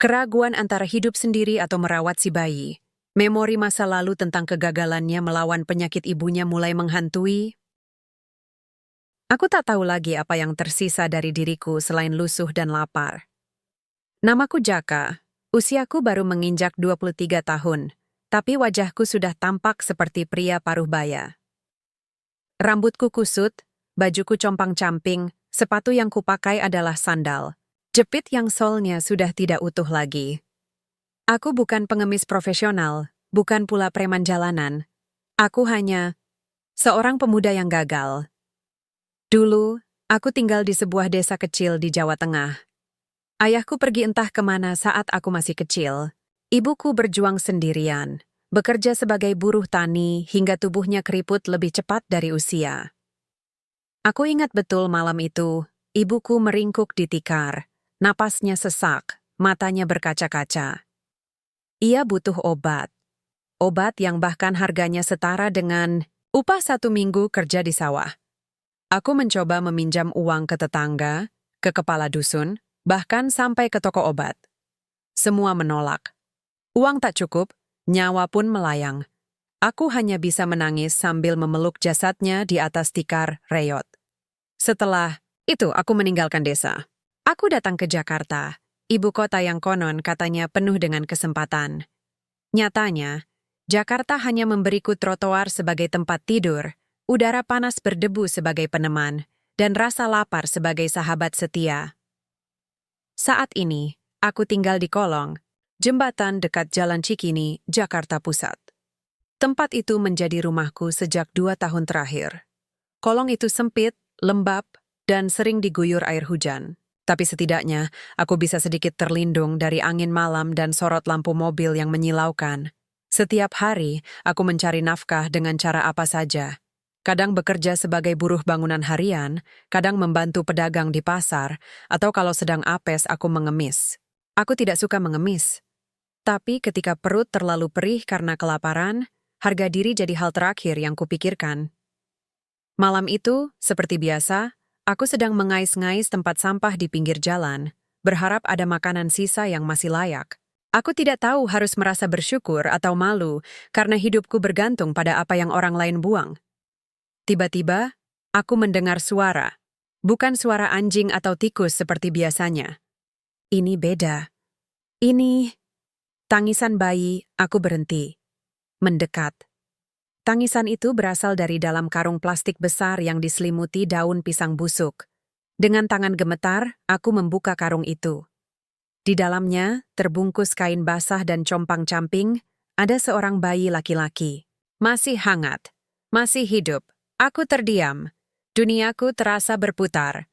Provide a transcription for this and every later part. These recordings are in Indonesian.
Keraguan antara hidup sendiri atau merawat si bayi. Memori masa lalu tentang kegagalannya melawan penyakit ibunya mulai menghantui. Aku tak tahu lagi apa yang tersisa dari diriku selain lusuh dan lapar. Namaku Jaka. Usiaku baru menginjak 23 tahun, tapi wajahku sudah tampak seperti pria paruh baya. Rambutku kusut, bajuku compang-camping, sepatu yang kupakai adalah sandal. Jepit yang solnya sudah tidak utuh lagi. Aku bukan pengemis profesional, bukan pula preman jalanan. Aku hanya seorang pemuda yang gagal. Dulu, aku tinggal di sebuah desa kecil di Jawa Tengah. Ayahku pergi entah kemana saat aku masih kecil. Ibuku berjuang sendirian, bekerja sebagai buruh tani hingga tubuhnya keriput lebih cepat dari usia. Aku ingat betul malam itu, ibuku meringkuk di tikar. Napasnya sesak, matanya berkaca-kaca. Ia butuh obat. Obat yang bahkan harganya setara dengan upah 1 minggu kerja di sawah. Aku mencoba meminjam uang ke tetangga, ke kepala dusun, bahkan sampai ke toko obat. Semua menolak. Uang tak cukup, nyawa pun melayang. Aku hanya bisa menangis sambil memeluk jasadnya di atas tikar reyot. Setelah itu, aku meninggalkan desa. Aku datang ke Jakarta, ibu kota yang konon katanya penuh dengan kesempatan. Nyatanya, Jakarta hanya memberiku trotoar sebagai tempat tidur, udara panas berdebu sebagai peneman, dan rasa lapar sebagai sahabat setia. Saat ini, aku tinggal di kolong, jembatan dekat Jalan Cikini, Jakarta Pusat. Tempat itu menjadi rumahku sejak 2 tahun terakhir. Kolong itu sempit, lembab, dan sering diguyur air hujan. Tapi setidaknya, aku bisa sedikit terlindung dari angin malam dan sorot lampu mobil yang menyilaukan. Setiap hari, aku mencari nafkah dengan cara apa saja. Kadang bekerja sebagai buruh bangunan harian, kadang membantu pedagang di pasar, atau kalau sedang apes aku mengemis. Aku tidak suka mengemis. Tapi ketika perut terlalu perih karena kelaparan, harga diri jadi hal terakhir yang kupikirkan. Malam itu, seperti biasa, aku sedang mengais-ngais tempat sampah di pinggir jalan, berharap ada makanan sisa yang masih layak. Aku tidak tahu harus merasa bersyukur atau malu karena hidupku bergantung pada apa yang orang lain buang. Tiba-tiba, aku mendengar suara. Bukan suara anjing atau tikus seperti biasanya. Ini beda. Ini tangisan bayi. Aku berhenti. Mendekat. Tangisan itu berasal dari dalam karung plastik besar yang diselimuti daun pisang busuk. Dengan tangan gemetar, aku membuka karung itu. Di dalamnya, terbungkus kain basah dan compang-camping, ada seorang bayi laki-laki. Masih hangat, masih hidup. Aku terdiam. Duniaku terasa berputar.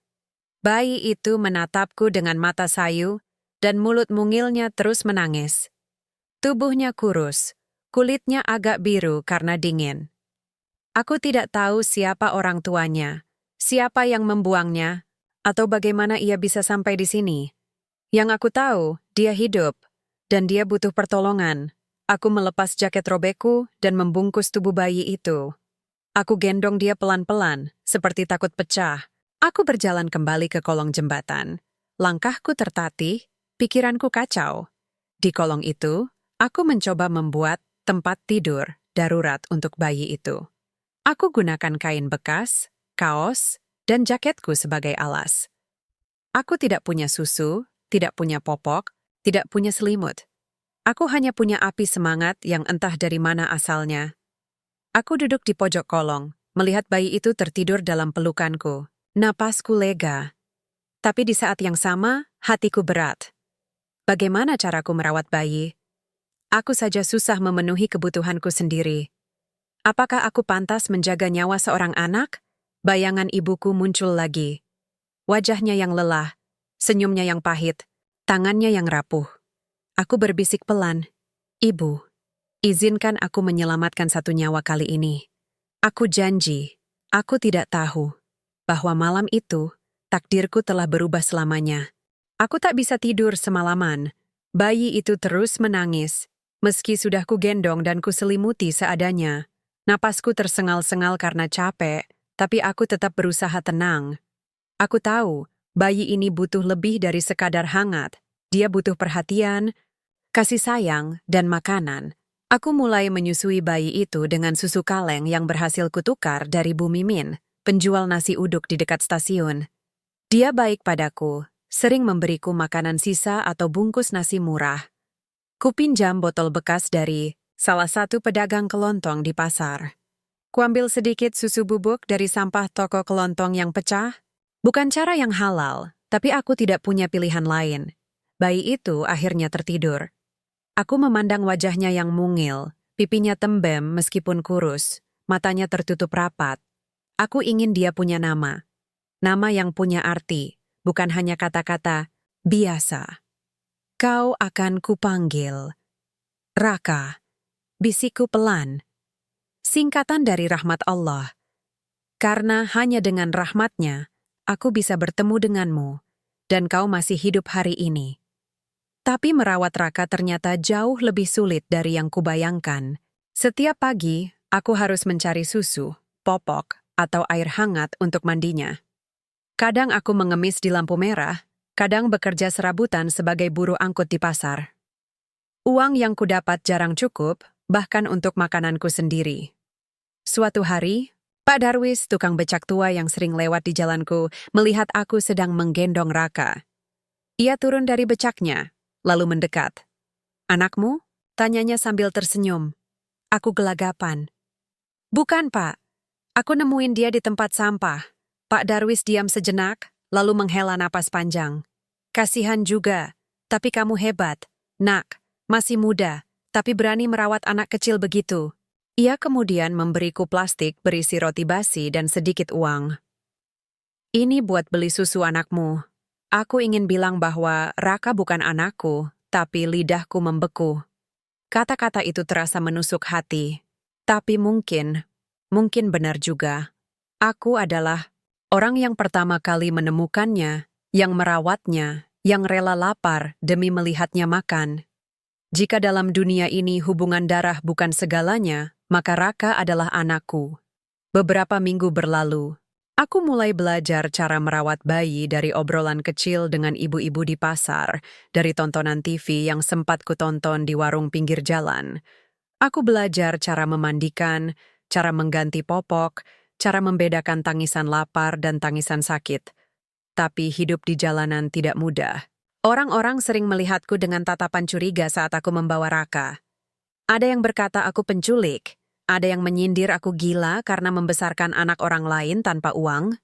Bayi itu menatapku dengan mata sayu, dan mulut mungilnya terus menangis. Tubuhnya kurus. Kulitnya agak biru karena dingin. Aku tidak tahu siapa orang tuanya, siapa yang membuangnya, atau bagaimana ia bisa sampai di sini. Yang aku tahu, dia hidup, dan dia butuh pertolongan. Aku melepas jaket robekku dan membungkus tubuh bayi itu. Aku gendong dia pelan-pelan, seperti takut pecah. Aku berjalan kembali ke kolong jembatan. Langkahku tertatih, pikiranku kacau. Di kolong itu, aku mencoba membuat tempat tidur darurat untuk bayi itu. Aku gunakan kain bekas, kaos, dan jaketku sebagai alas. Aku tidak punya susu, tidak punya popok, tidak punya selimut. Aku hanya punya api semangat yang entah dari mana asalnya. Aku duduk di pojok kolong, melihat bayi itu tertidur dalam pelukanku. Napasku lega. Tapi di saat yang sama, hatiku berat. Bagaimana caraku merawat bayi? Aku saja susah memenuhi kebutuhanku sendiri. Apakah aku pantas menjaga nyawa seorang anak? Bayangan ibuku muncul lagi. Wajahnya yang lelah, senyumnya yang pahit, tangannya yang rapuh. Aku berbisik pelan, "Ibu, izinkan aku menyelamatkan satu nyawa kali ini. Aku janji, aku tidak tahu bahwa malam itu takdirku telah berubah selamanya." Aku tak bisa tidur semalaman. Bayi itu terus menangis. Meski sudah kugendong dan kuselimuti seadanya, napasku tersengal-sengal karena capek, tapi aku tetap berusaha tenang. Aku tahu, bayi ini butuh lebih dari sekadar hangat. Dia butuh perhatian, kasih sayang, dan makanan. Aku mulai menyusui bayi itu dengan susu kaleng yang berhasil kutukar dari Bu Mimin, penjual nasi uduk di dekat stasiun. Dia baik padaku, sering memberiku makanan sisa atau bungkus nasi murah. Kupinjam botol bekas dari salah satu pedagang kelontong di pasar. Kuambil sedikit susu bubuk dari sampah toko kelontong yang pecah. Bukan cara yang halal, tapi aku tidak punya pilihan lain. Bayi itu akhirnya tertidur. Aku memandang wajahnya yang mungil, pipinya tembem meskipun kurus, matanya tertutup rapat. Aku ingin dia punya nama. Nama yang punya arti, bukan hanya kata-kata biasa. Kau akan kupanggil Raka, bisikku pelan. Singkatan dari rahmat Allah. Karena hanya dengan rahmatnya, aku bisa bertemu denganmu, dan kau masih hidup hari ini. Tapi merawat Raka ternyata jauh lebih sulit dari yang kubayangkan. Setiap pagi, aku harus mencari susu, popok, atau air hangat untuk mandinya. Kadang aku mengemis di lampu merah, kadang bekerja serabutan sebagai buruh angkut di pasar. Uang yang kudapat jarang cukup, bahkan untuk makananku sendiri. Suatu hari, Pak Darwis, tukang becak tua yang sering lewat di jalanku, melihat aku sedang menggendong Raka. Ia turun dari becaknya, lalu mendekat. "Anakmu?" tanyanya sambil tersenyum. Aku gelagapan. "Bukan, Pak. Aku nemuin dia di tempat sampah." Pak Darwis diam sejenak, lalu menghela napas panjang. "Kasihan juga, tapi kamu hebat. Nak, masih muda, tapi berani merawat anak kecil begitu." Ia kemudian memberiku plastik berisi roti basi dan sedikit uang. "Ini buat beli susu anakmu." Aku ingin bilang bahwa Raka bukan anakku, tapi lidahku membeku. Kata-kata itu terasa menusuk hati. Tapi mungkin benar juga. Aku adalah orang yang pertama kali menemukannya, yang merawatnya, yang rela lapar demi melihatnya makan. Jika dalam dunia ini hubungan darah bukan segalanya, maka Raka adalah anakku. Beberapa minggu berlalu, aku mulai belajar cara merawat bayi dari obrolan kecil dengan ibu-ibu di pasar, dari tontonan TV yang sempat kutonton di warung pinggir jalan. Aku belajar cara memandikan, cara mengganti popok, cara membedakan tangisan lapar dan tangisan sakit. Tapi hidup di jalanan tidak mudah. Orang-orang sering melihatku dengan tatapan curiga saat aku membawa Raka. Ada yang berkata aku penculik, ada yang menyindir aku gila karena membesarkan anak orang lain tanpa uang.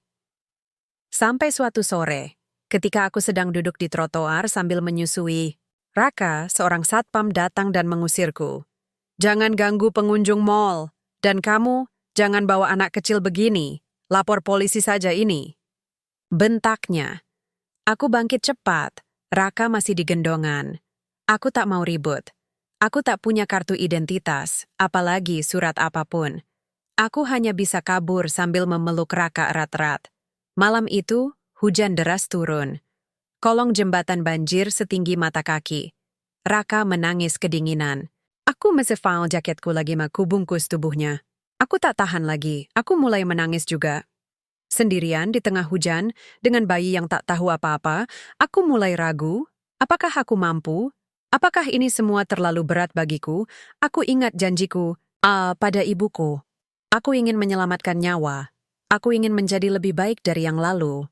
Sampai suatu sore, ketika aku sedang duduk di trotoar sambil menyusui, Raka, seorang satpam datang dan mengusirku. "Jangan ganggu pengunjung mal, dan kamu jangan bawa anak kecil begini, lapor polisi saja ini." Bentaknya. Aku bangkit cepat. Raka masih di gendongan. Aku tak mau ribut. Aku tak punya kartu identitas, apalagi surat apapun. Aku hanya bisa kabur sambil memeluk Raka erat-erat. Malam itu, hujan deras turun. Kolong jembatan banjir setinggi mata kaki. Raka menangis kedinginan. Aku mesefal jaketku lagi kubungkus tubuhnya. Aku tak tahan lagi, aku mulai menangis juga. Sendirian di tengah hujan, dengan bayi yang tak tahu apa-apa, aku mulai ragu, apakah aku mampu? Apakah ini semua terlalu berat bagiku? Aku ingat janjiku pada ibuku. Aku ingin menyelamatkan nyawa. Aku ingin menjadi lebih baik dari yang lalu.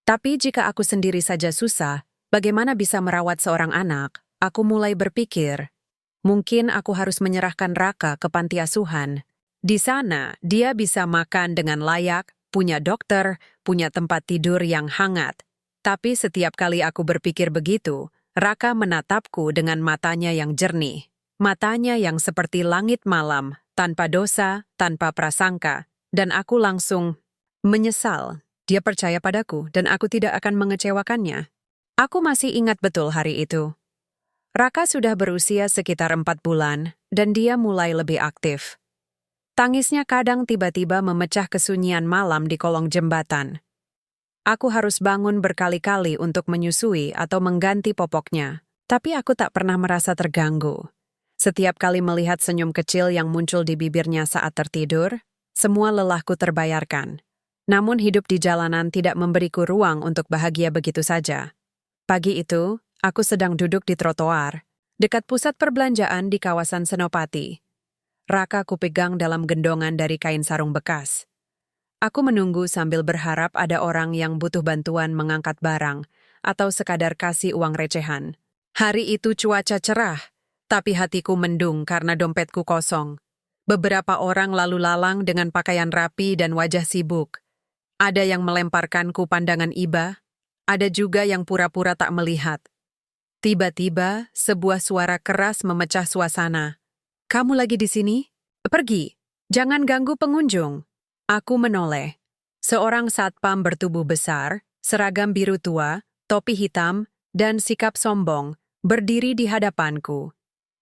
Tapi jika aku sendiri saja susah, bagaimana bisa merawat seorang anak? Aku mulai berpikir, mungkin aku harus menyerahkan Raka ke panti asuhan. Di sana, dia bisa makan dengan layak, punya dokter, punya tempat tidur yang hangat. Tapi setiap kali aku berpikir begitu, Raka menatapku dengan matanya yang jernih. Matanya yang seperti langit malam, tanpa dosa, tanpa prasangka. Dan aku langsung menyesal. Dia percaya padaku dan aku tidak akan mengecewakannya. Aku masih ingat betul hari itu. Raka sudah berusia sekitar 4 bulan dan dia mulai lebih aktif. Tangisnya kadang tiba-tiba memecah kesunyian malam di kolong jembatan. Aku harus bangun berkali-kali untuk menyusui atau mengganti popoknya, tapi aku tak pernah merasa terganggu. Setiap kali melihat senyum kecil yang muncul di bibirnya saat tertidur, semua lelahku terbayarkan. Namun hidup di jalanan tidak memberiku ruang untuk bahagia begitu saja. Pagi itu, Aku sedang duduk di trotoar, dekat pusat perbelanjaan di kawasan Senopati. Raka kupegang dalam gendongan dari kain sarung bekas. Aku menunggu sambil berharap ada orang yang butuh bantuan mengangkat barang atau sekadar kasih uang recehan. Hari itu cuaca cerah, tapi hatiku mendung karena dompetku kosong. Beberapa orang lalu lalang dengan pakaian rapi dan wajah sibuk. Ada yang melemparkanku pandangan iba, ada juga yang pura-pura tak melihat. Tiba-tiba, sebuah suara keras memecah suasana. "Kamu lagi di sini? Pergi! Jangan ganggu pengunjung!" Aku menoleh. Seorang satpam bertubuh besar, seragam biru tua, topi hitam, dan sikap sombong, berdiri di hadapanku.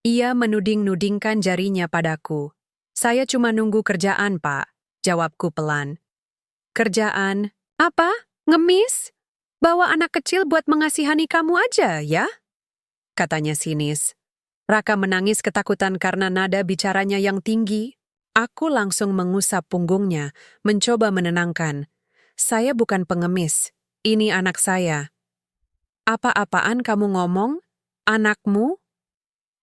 Ia menuding-nudingkan jarinya padaku. "Saya cuma nunggu kerjaan, Pak," jawabku pelan. "Kerjaan? Apa? Ngemis? Bawa anak kecil buat mengasihani kamu aja, ya?" katanya sinis. Raka menangis ketakutan karena nada bicaranya yang tinggi. Aku langsung mengusap punggungnya, mencoba menenangkan. "Saya bukan pengemis. Ini anak saya." "Apa-apaan kamu ngomong? Anakmu?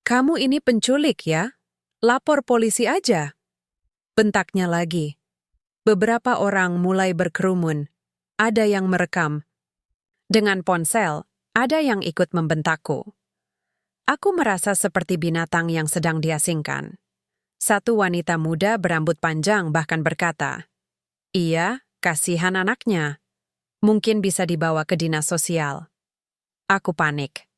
Kamu ini penculik ya? Lapor polisi aja." Bentaknya lagi. Beberapa orang mulai berkerumun. Ada yang merekam. Dengan ponsel, ada yang ikut membentakku. Aku merasa seperti binatang yang sedang diasingkan. Satu wanita muda berambut panjang bahkan berkata, "Iya, kasihan anaknya. Mungkin bisa dibawa ke dinas sosial." Aku panik.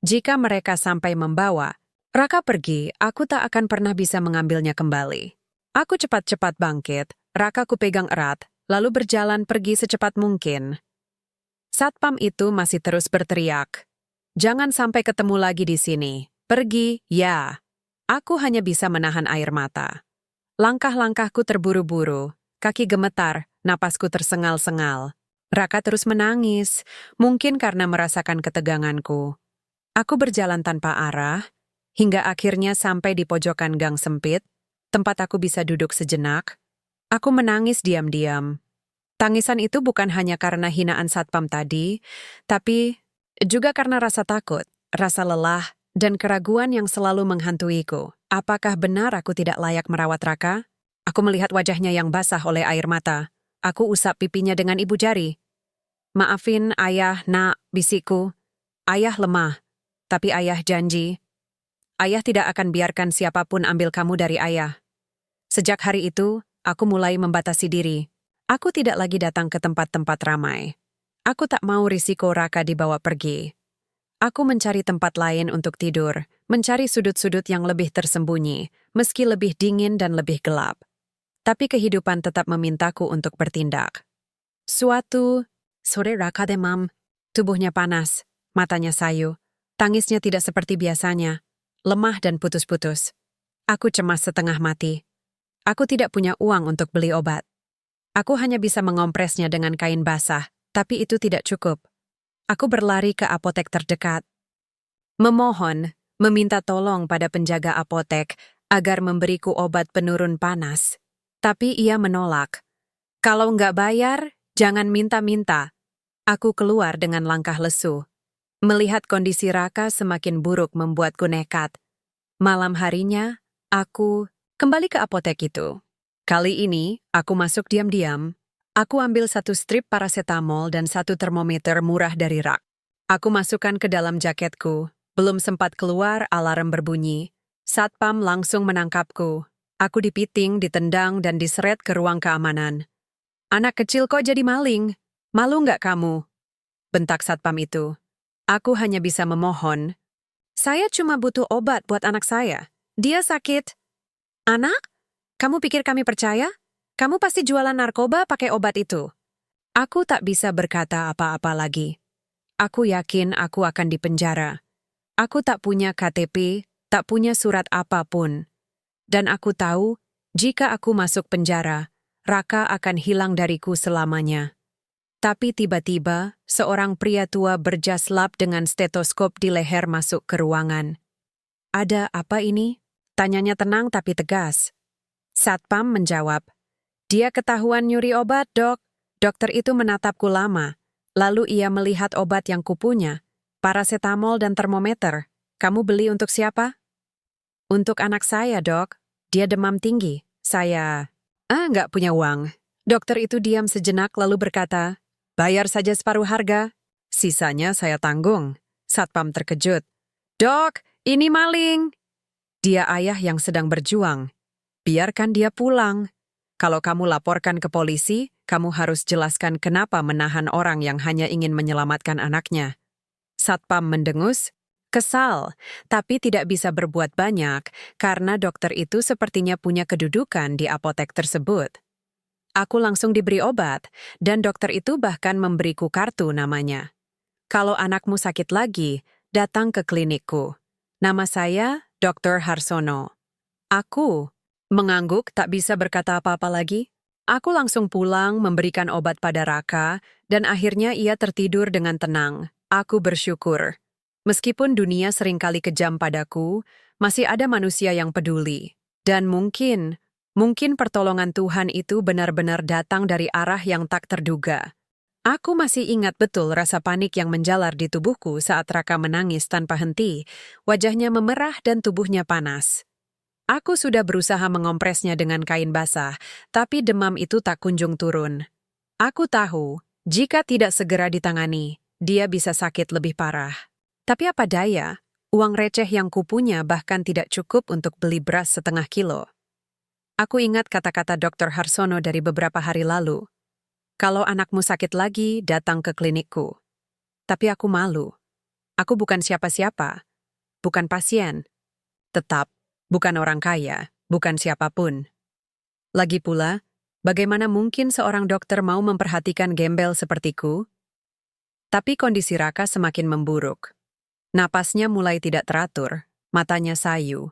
Jika mereka sampai membawa, Raka pergi, aku tak akan pernah bisa mengambilnya kembali. Aku cepat-cepat bangkit, Raka kupegang erat, lalu berjalan pergi secepat mungkin. Satpam itu masih terus berteriak, "Jangan sampai ketemu lagi di sini. Pergi, ya." Aku hanya bisa menahan air mata. Langkah-langkahku terburu-buru, kaki gemetar, napasku tersengal-sengal. Raka terus menangis, mungkin karena merasakan keteganganku. Aku berjalan tanpa arah, hingga akhirnya sampai di pojokan gang sempit, tempat aku bisa duduk sejenak. Aku menangis diam-diam. Tangisan itu bukan hanya karena hinaan satpam tadi, tapi juga karena rasa takut, rasa lelah, dan keraguan yang selalu menghantuiku. Apakah benar aku tidak layak merawat Raka? Aku melihat wajahnya yang basah oleh air mata. Aku usap pipinya dengan ibu jari. "Maafin, Ayah, Nak," bisikku. "Ayah lemah, tapi Ayah janji. Ayah tidak akan biarkan siapapun ambil kamu dari Ayah." Sejak hari itu, aku mulai membatasi diri. Aku tidak lagi datang ke tempat-tempat ramai. Aku tak mau risiko Raka dibawa pergi. Aku mencari tempat lain untuk tidur, mencari sudut-sudut yang lebih tersembunyi, meski lebih dingin dan lebih gelap. Tapi kehidupan tetap memintaku untuk bertindak. Suatu sore Raka demam, tubuhnya panas, matanya sayu, tangisnya tidak seperti biasanya, lemah dan putus-putus. Aku cemas setengah mati. Aku tidak punya uang untuk beli obat. Aku hanya bisa mengompresnya dengan kain basah, tapi itu tidak cukup. Aku berlari ke apotek terdekat. Memohon, meminta tolong pada penjaga apotek agar memberiku obat penurun panas. Tapi ia menolak. "Kalau nggak bayar, jangan minta-minta." Aku keluar dengan langkah lesu. Melihat kondisi Raka semakin buruk membuatku nekat. Malam harinya, aku kembali ke apotek itu. Kali ini, aku masuk diam-diam. Aku ambil satu strip paracetamol dan satu termometer murah dari rak. Aku masukkan ke dalam jaketku. Belum sempat keluar, alarm berbunyi. Satpam langsung menangkapku. Aku dipiting, ditendang, dan diseret ke ruang keamanan. "Anak kecil kok jadi maling? Malu nggak kamu?" bentak satpam itu. Aku hanya bisa memohon. "Saya cuma butuh obat buat anak saya. Dia sakit." "Anak? Kamu pikir kami percaya? Kamu pasti jualan narkoba pakai obat itu." Aku tak bisa berkata apa-apa lagi. Aku yakin aku akan dipenjara. Aku tak punya KTP, tak punya surat apapun. Dan aku tahu, jika aku masuk penjara, Raka akan hilang dariku selamanya. Tapi tiba-tiba, seorang pria tua berjas lap dengan stetoskop di leher masuk ke ruangan. "Ada apa ini?" tanyanya tenang tapi tegas. Satpam menjawab, "Dia ketahuan nyuri obat, Dok." Dokter itu menatapku lama, lalu ia melihat obat yang kupunya. paracetamol dan termometer. Kamu beli untuk siapa? Untuk anak saya, Dok. Dia demam tinggi. Saya... nggak punya uang. Dokter itu diam sejenak lalu berkata, bayar saja separuh harga. Sisanya saya tanggung. Satpam terkejut. Dok, ini maling. Dia ayah yang sedang berjuang. Biarkan dia pulang. Kalau kamu laporkan ke polisi, kamu harus jelaskan kenapa menahan orang yang hanya ingin menyelamatkan anaknya. Satpam mendengus, kesal, tapi tidak bisa berbuat banyak karena dokter itu sepertinya punya kedudukan di apotek tersebut. Aku langsung diberi obat, dan dokter itu bahkan memberiku kartu namanya. Kalau anakmu sakit lagi, datang ke klinikku. Nama saya Dr. Harsono. Aku mengangguk tak bisa berkata apa-apa lagi. Aku langsung pulang memberikan obat pada Raka, dan akhirnya ia tertidur dengan tenang. Aku bersyukur. Meskipun dunia seringkali kejam padaku, masih ada manusia yang peduli. Dan mungkin pertolongan Tuhan itu benar-benar datang dari arah yang tak terduga. Aku masih ingat betul rasa panik yang menjalar di tubuhku saat Raka menangis tanpa henti, wajahnya memerah dan tubuhnya panas. Aku sudah berusaha mengompresnya dengan kain basah, tapi demam itu tak kunjung turun. Aku tahu, jika tidak segera ditangani, dia bisa sakit lebih parah. Tapi apa daya, uang receh yang kupunya bahkan tidak cukup untuk beli beras 0,5 kilo. Aku ingat kata-kata Dr. Harsono dari beberapa hari lalu. Kalau anakmu sakit lagi, datang ke klinikku. Tapi aku malu. Aku bukan siapa-siapa, bukan pasien. Tetap, bukan orang kaya, bukan siapapun. Lagi pula, bagaimana mungkin seorang dokter mau memperhatikan gembel sepertiku? Tapi kondisi Raka semakin memburuk. Napasnya mulai tidak teratur, matanya sayu.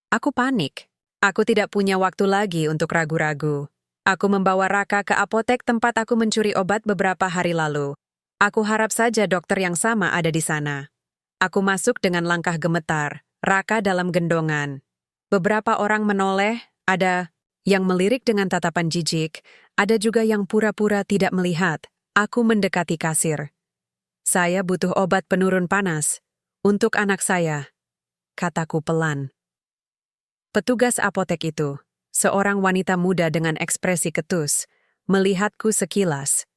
Aku panik. Aku tidak punya waktu lagi untuk ragu-ragu. Aku membawa Raka ke apotek tempat aku mencuri obat beberapa hari lalu. Aku harap saja dokter yang sama ada di sana. Aku masuk dengan langkah gemetar, Raka dalam gendongan. Beberapa orang menoleh, ada yang melirik dengan tatapan jijik, ada juga yang pura-pura tidak melihat. Aku mendekati kasir. Saya butuh obat penurun panas. Untuk anak saya, kataku pelan. Petugas apotek itu, seorang wanita muda dengan ekspresi ketus, melihatku sekilas.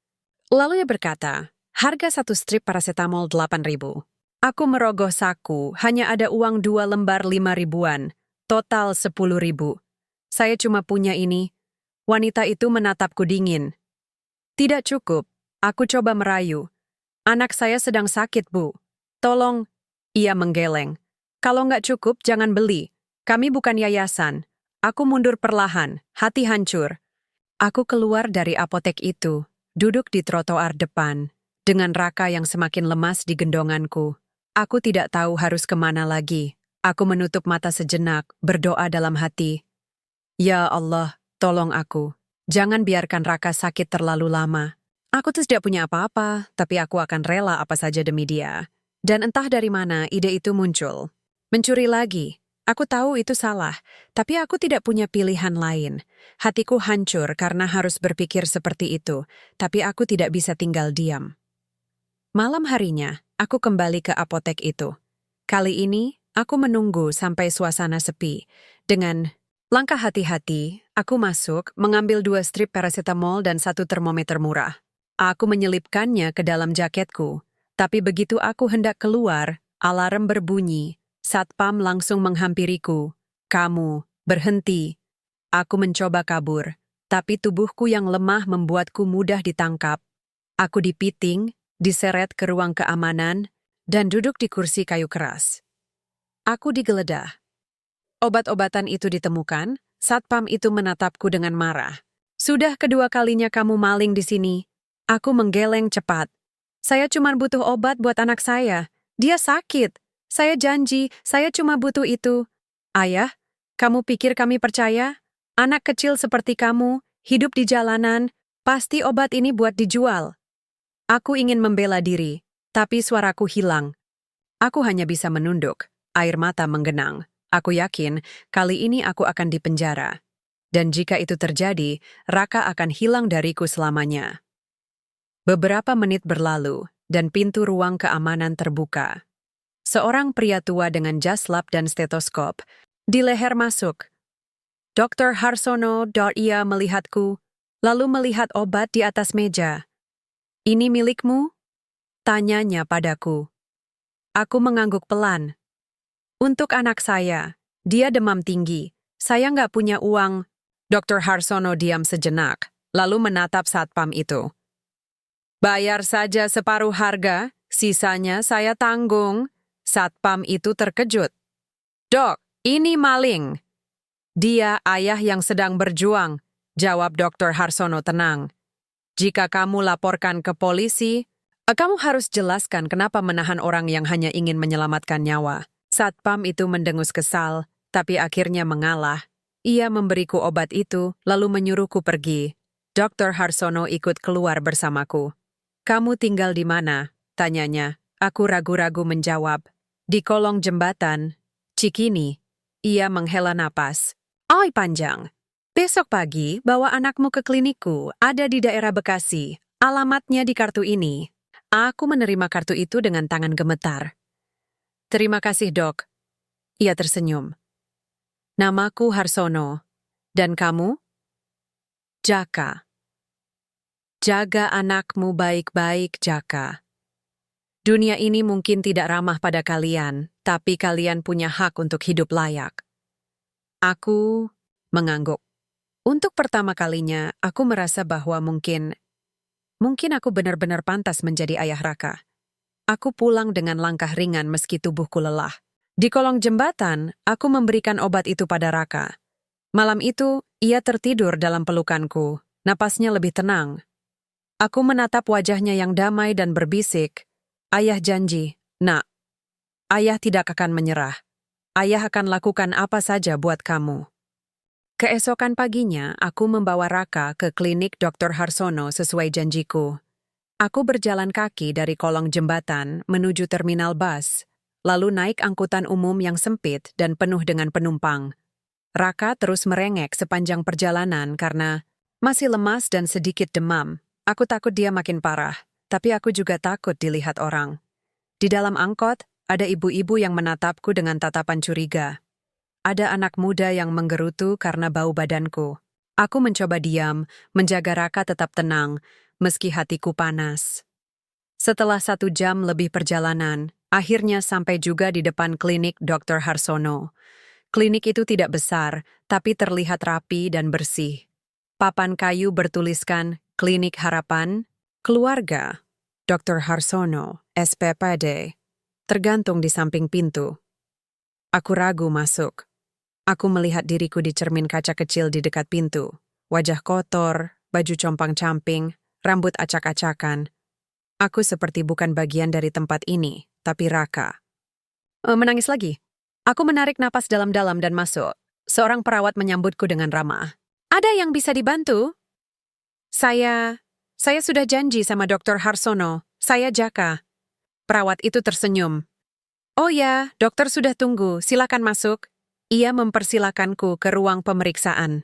Lalu ia berkata, harga 1 strip paracetamol 8.000. Aku merogoh saku, hanya ada uang 2 lembar 5 ribuan, total 10.000. Saya cuma punya ini. Wanita itu menatapku dingin. Tidak cukup, aku coba merayu. Anak saya sedang sakit, Bu. Tolong. Ia menggeleng. Kalau nggak cukup, jangan beli. Kami bukan yayasan. Aku mundur perlahan, hati hancur. Aku keluar dari apotek itu, duduk di trotoar depan, dengan Raka yang semakin lemas di gendonganku. Aku tidak tahu harus kemana lagi. Aku menutup mata sejenak, berdoa dalam hati. Ya Allah, tolong aku. Jangan biarkan Raka sakit terlalu lama. Aku tuh tidak punya apa-apa, tapi aku akan rela apa saja demi dia. Dan entah dari mana ide itu muncul. Mencuri lagi. Aku tahu itu salah, tapi aku tidak punya pilihan lain. Hatiku hancur karena harus berpikir seperti itu, tapi aku tidak bisa tinggal diam. Malam harinya, aku kembali ke apotek itu. Kali ini, aku menunggu sampai suasana sepi. Dengan langkah hati-hati, aku masuk, mengambil 2 strip paracetamol dan 1 termometer murah. Aku menyelipkannya ke dalam jaketku. Tapi begitu aku hendak keluar, alarm berbunyi. Satpam langsung menghampiriku. Kamu, berhenti. Aku mencoba kabur, tapi tubuhku yang lemah membuatku mudah ditangkap. Aku dipiting, diseret ke ruang keamanan, dan duduk di kursi kayu keras. Aku digeledah. Obat-obatan itu ditemukan, satpam itu menatapku dengan marah. Sudah kedua kalinya kamu maling di sini. Aku menggeleng cepat. Saya cuma butuh obat buat anak saya. Dia sakit. Saya janji, saya cuma butuh itu. Ayah, kamu pikir kami percaya? Anak kecil seperti kamu, hidup di jalanan, pasti obat ini buat dijual. Aku ingin membela diri, tapi suaraku hilang. Aku hanya bisa menunduk, air mata menggenang. Aku yakin kali ini aku akan dipenjara. Dan jika itu terjadi, Raka akan hilang dariku selamanya. Beberapa menit berlalu, dan pintu ruang keamanan terbuka. Seorang pria tua dengan jas lap dan stetoskop di leher masuk. Dr. Harsono. Ia melihatku, lalu melihat obat di atas meja. Ini milikmu? Tanyanya padaku. Aku mengangguk pelan. Untuk anak saya, dia demam tinggi. Saya nggak punya uang. Dr. Harsono diam sejenak, lalu menatap satpam itu. Bayar saja separuh harga, sisanya saya tanggung. Satpam itu terkejut. Dok, ini maling. Dia ayah yang sedang berjuang, jawab Dr. Harsono tenang. Jika kamu laporkan ke polisi, kamu harus jelaskan kenapa menahan orang yang hanya ingin menyelamatkan nyawa. Satpam itu mendengus kesal, tapi akhirnya mengalah. Ia memberiku obat itu, lalu menyuruhku pergi. Dr. Harsono ikut keluar bersamaku. Kamu tinggal di mana? Tanyanya. Aku ragu-ragu menjawab. Di kolong jembatan, Cikini. Ia menghela napas. Oi panjang. Besok pagi, bawa anakmu ke klinikku, ada di daerah Bekasi. Alamatnya di kartu ini. Aku menerima kartu itu dengan tangan gemetar. Terima kasih, Dok. Ia tersenyum. Namaku Harsono. Dan kamu? Jaka. Jaga anakmu baik-baik, Jaka. Dunia ini mungkin tidak ramah pada kalian, tapi kalian punya hak untuk hidup layak. Aku mengangguk. Untuk pertama kalinya, aku merasa bahwa mungkin aku benar-benar pantas menjadi ayah Raka. Aku pulang dengan langkah ringan meski tubuhku lelah. Di kolong jembatan, aku memberikan obat itu pada Raka. Malam itu, ia tertidur dalam pelukanku. Napasnya lebih tenang. Aku menatap wajahnya yang damai dan berbisik, Ayah janji, Nak. Ayah tidak akan menyerah. Ayah akan lakukan apa saja buat kamu. Keesokan paginya, aku membawa Raka ke klinik Dr. Harsono sesuai janjiku. Aku berjalan kaki dari kolong jembatan menuju terminal bus, lalu naik angkutan umum yang sempit dan penuh dengan penumpang. Raka terus merengek sepanjang perjalanan karena masih lemas dan sedikit demam. Aku takut dia makin parah. Tapi aku juga takut dilihat orang. Di dalam angkot, ada ibu-ibu yang menatapku dengan tatapan curiga. Ada anak muda yang menggerutu karena bau badanku. Aku mencoba diam, menjaga Raka tetap tenang, meski hatiku panas. Setelah 1 jam lebih perjalanan, akhirnya sampai juga di depan klinik Dr. Harsono. Klinik itu tidak besar, tapi terlihat rapi dan bersih. Papan kayu bertuliskan Klinik Harapan, Keluarga, Dr. Harsono, SPPD, tergantung di samping pintu. Aku ragu masuk. Aku melihat diriku di cermin kaca kecil di dekat pintu. Wajah kotor, baju compang-camping, rambut acak-acakan. Aku seperti bukan bagian dari tempat ini, tapi Raka. Menangis lagi. Aku menarik napas dalam-dalam dan masuk. Seorang perawat menyambutku dengan ramah. Ada yang bisa dibantu? Saya sudah janji sama Dr. Harsono. Saya Jaka. Perawat itu tersenyum. Oh ya, dokter sudah tunggu. Silakan masuk. Ia mempersilakanku ke ruang pemeriksaan.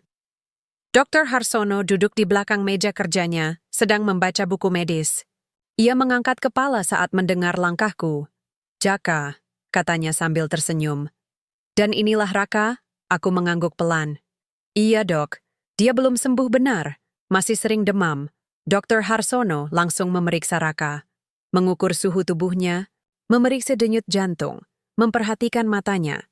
Dr. Harsono duduk di belakang meja kerjanya, sedang membaca buku medis. Ia mengangkat kepala saat mendengar langkahku. Jaka, katanya sambil tersenyum. Dan inilah Raka, aku mengangguk pelan. Iya dok, dia belum sembuh benar, masih sering demam. Dr. Harsono langsung memeriksa Raka, mengukur suhu tubuhnya, memeriksa denyut jantung, memperhatikan matanya.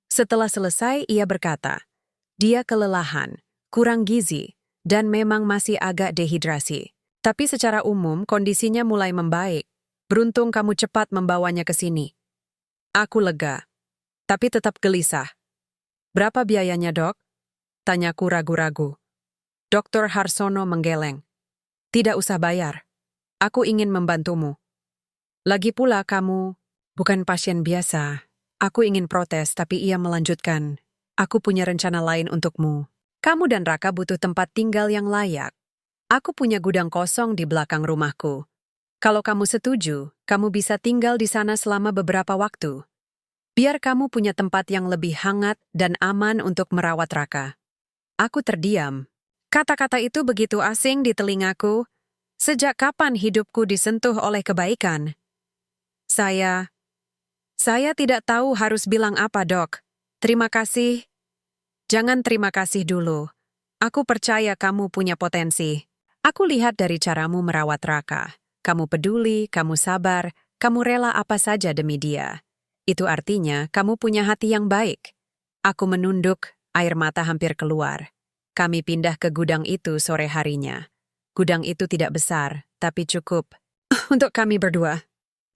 Setelah selesai, ia berkata, dia kelelahan, kurang gizi, dan memang masih agak dehidrasi. Tapi secara umum, kondisinya mulai membaik. Beruntung kamu cepat membawanya ke sini. Aku lega, tapi tetap gelisah. Berapa biayanya, dok? Tanyaku ragu-ragu. Dr. Harsono menggeleng. Tidak usah bayar. Aku ingin membantumu. Lagi pula kamu bukan pasien biasa. Aku ingin protes, tapi ia melanjutkan. Aku punya rencana lain untukmu. Kamu dan Raka butuh tempat tinggal yang layak. Aku punya gudang kosong di belakang rumahku. Kalau kamu setuju, kamu bisa tinggal di sana selama beberapa waktu. Biar kamu punya tempat yang lebih hangat dan aman untuk merawat Raka. Aku terdiam. Kata-kata itu begitu asing di telingaku. Sejak kapan hidupku disentuh oleh kebaikan? Saya tidak tahu harus bilang apa, Dok. Terima kasih. Jangan terima kasih dulu. Aku percaya kamu punya potensi. Aku lihat dari caramu merawat Raka. Kamu peduli, kamu sabar, kamu rela apa saja demi dia. Itu artinya kamu punya hati yang baik. Aku menunduk, air mata hampir keluar. Kami pindah ke gudang itu sore harinya. Gudang itu tidak besar, tapi cukup untuk kami berdua.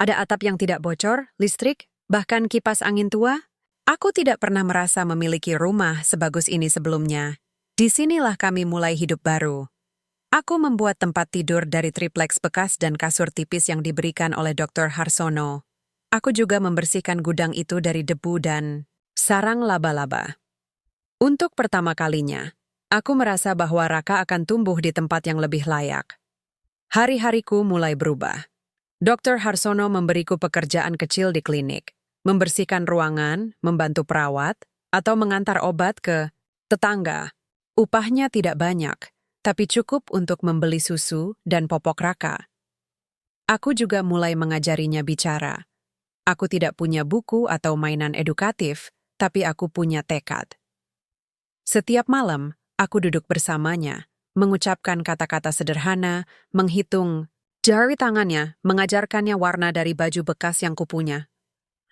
Ada atap yang tidak bocor, listrik, bahkan kipas angin tua. Aku tidak pernah merasa memiliki rumah sebagus ini sebelumnya. Disinilah kami mulai hidup baru. Aku membuat tempat tidur dari tripleks bekas dan kasur tipis yang diberikan oleh Dr. Harsono. Aku juga membersihkan gudang itu dari debu dan sarang laba-laba. Untuk pertama kalinya, aku merasa bahwa Raka akan tumbuh di tempat yang lebih layak. Hari-hariku mulai berubah. Dr. Harsono memberiku pekerjaan kecil di klinik, membersihkan ruangan, membantu perawat, atau mengantar obat ke tetangga. Upahnya tidak banyak, tapi cukup untuk membeli susu dan popok Raka. Aku juga mulai mengajarinya bicara. Aku tidak punya buku atau mainan edukatif, tapi aku punya tekad. Setiap malam, aku duduk bersamanya, mengucapkan kata-kata sederhana, menghitung jari tangannya, mengajarkannya warna dari baju bekas yang kupunya.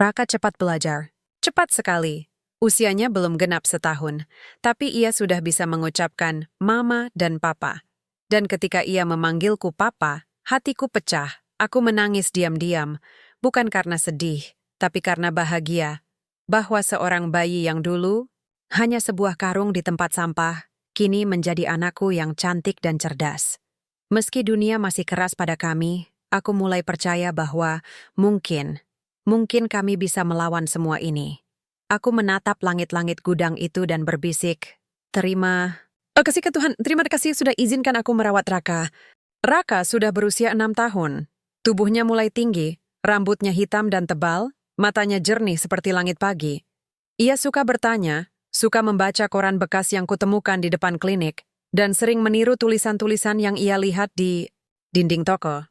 Raka cepat belajar. Cepat sekali. Usianya belum genap setahun, tapi ia sudah bisa mengucapkan mama dan papa. Dan ketika ia memanggilku papa, hatiku pecah. Aku menangis diam-diam, bukan karena sedih, tapi karena bahagia. Bahwa seorang bayi yang dulu hanya sebuah karung di tempat sampah, kini menjadi anakku yang cantik dan cerdas. Meski dunia masih keras pada kami, aku mulai percaya bahwa mungkin kami bisa melawan semua ini. Aku menatap langit-langit gudang itu dan berbisik, kasih ke Tuhan, terima kasih sudah izinkan aku merawat Raka. Raka sudah berusia 6 tahun. Tubuhnya mulai tinggi, rambutnya hitam dan tebal, matanya jernih seperti langit pagi. Ia suka bertanya, suka membaca koran bekas yang kutemukan di depan klinik, dan sering meniru tulisan-tulisan yang ia lihat di dinding toko.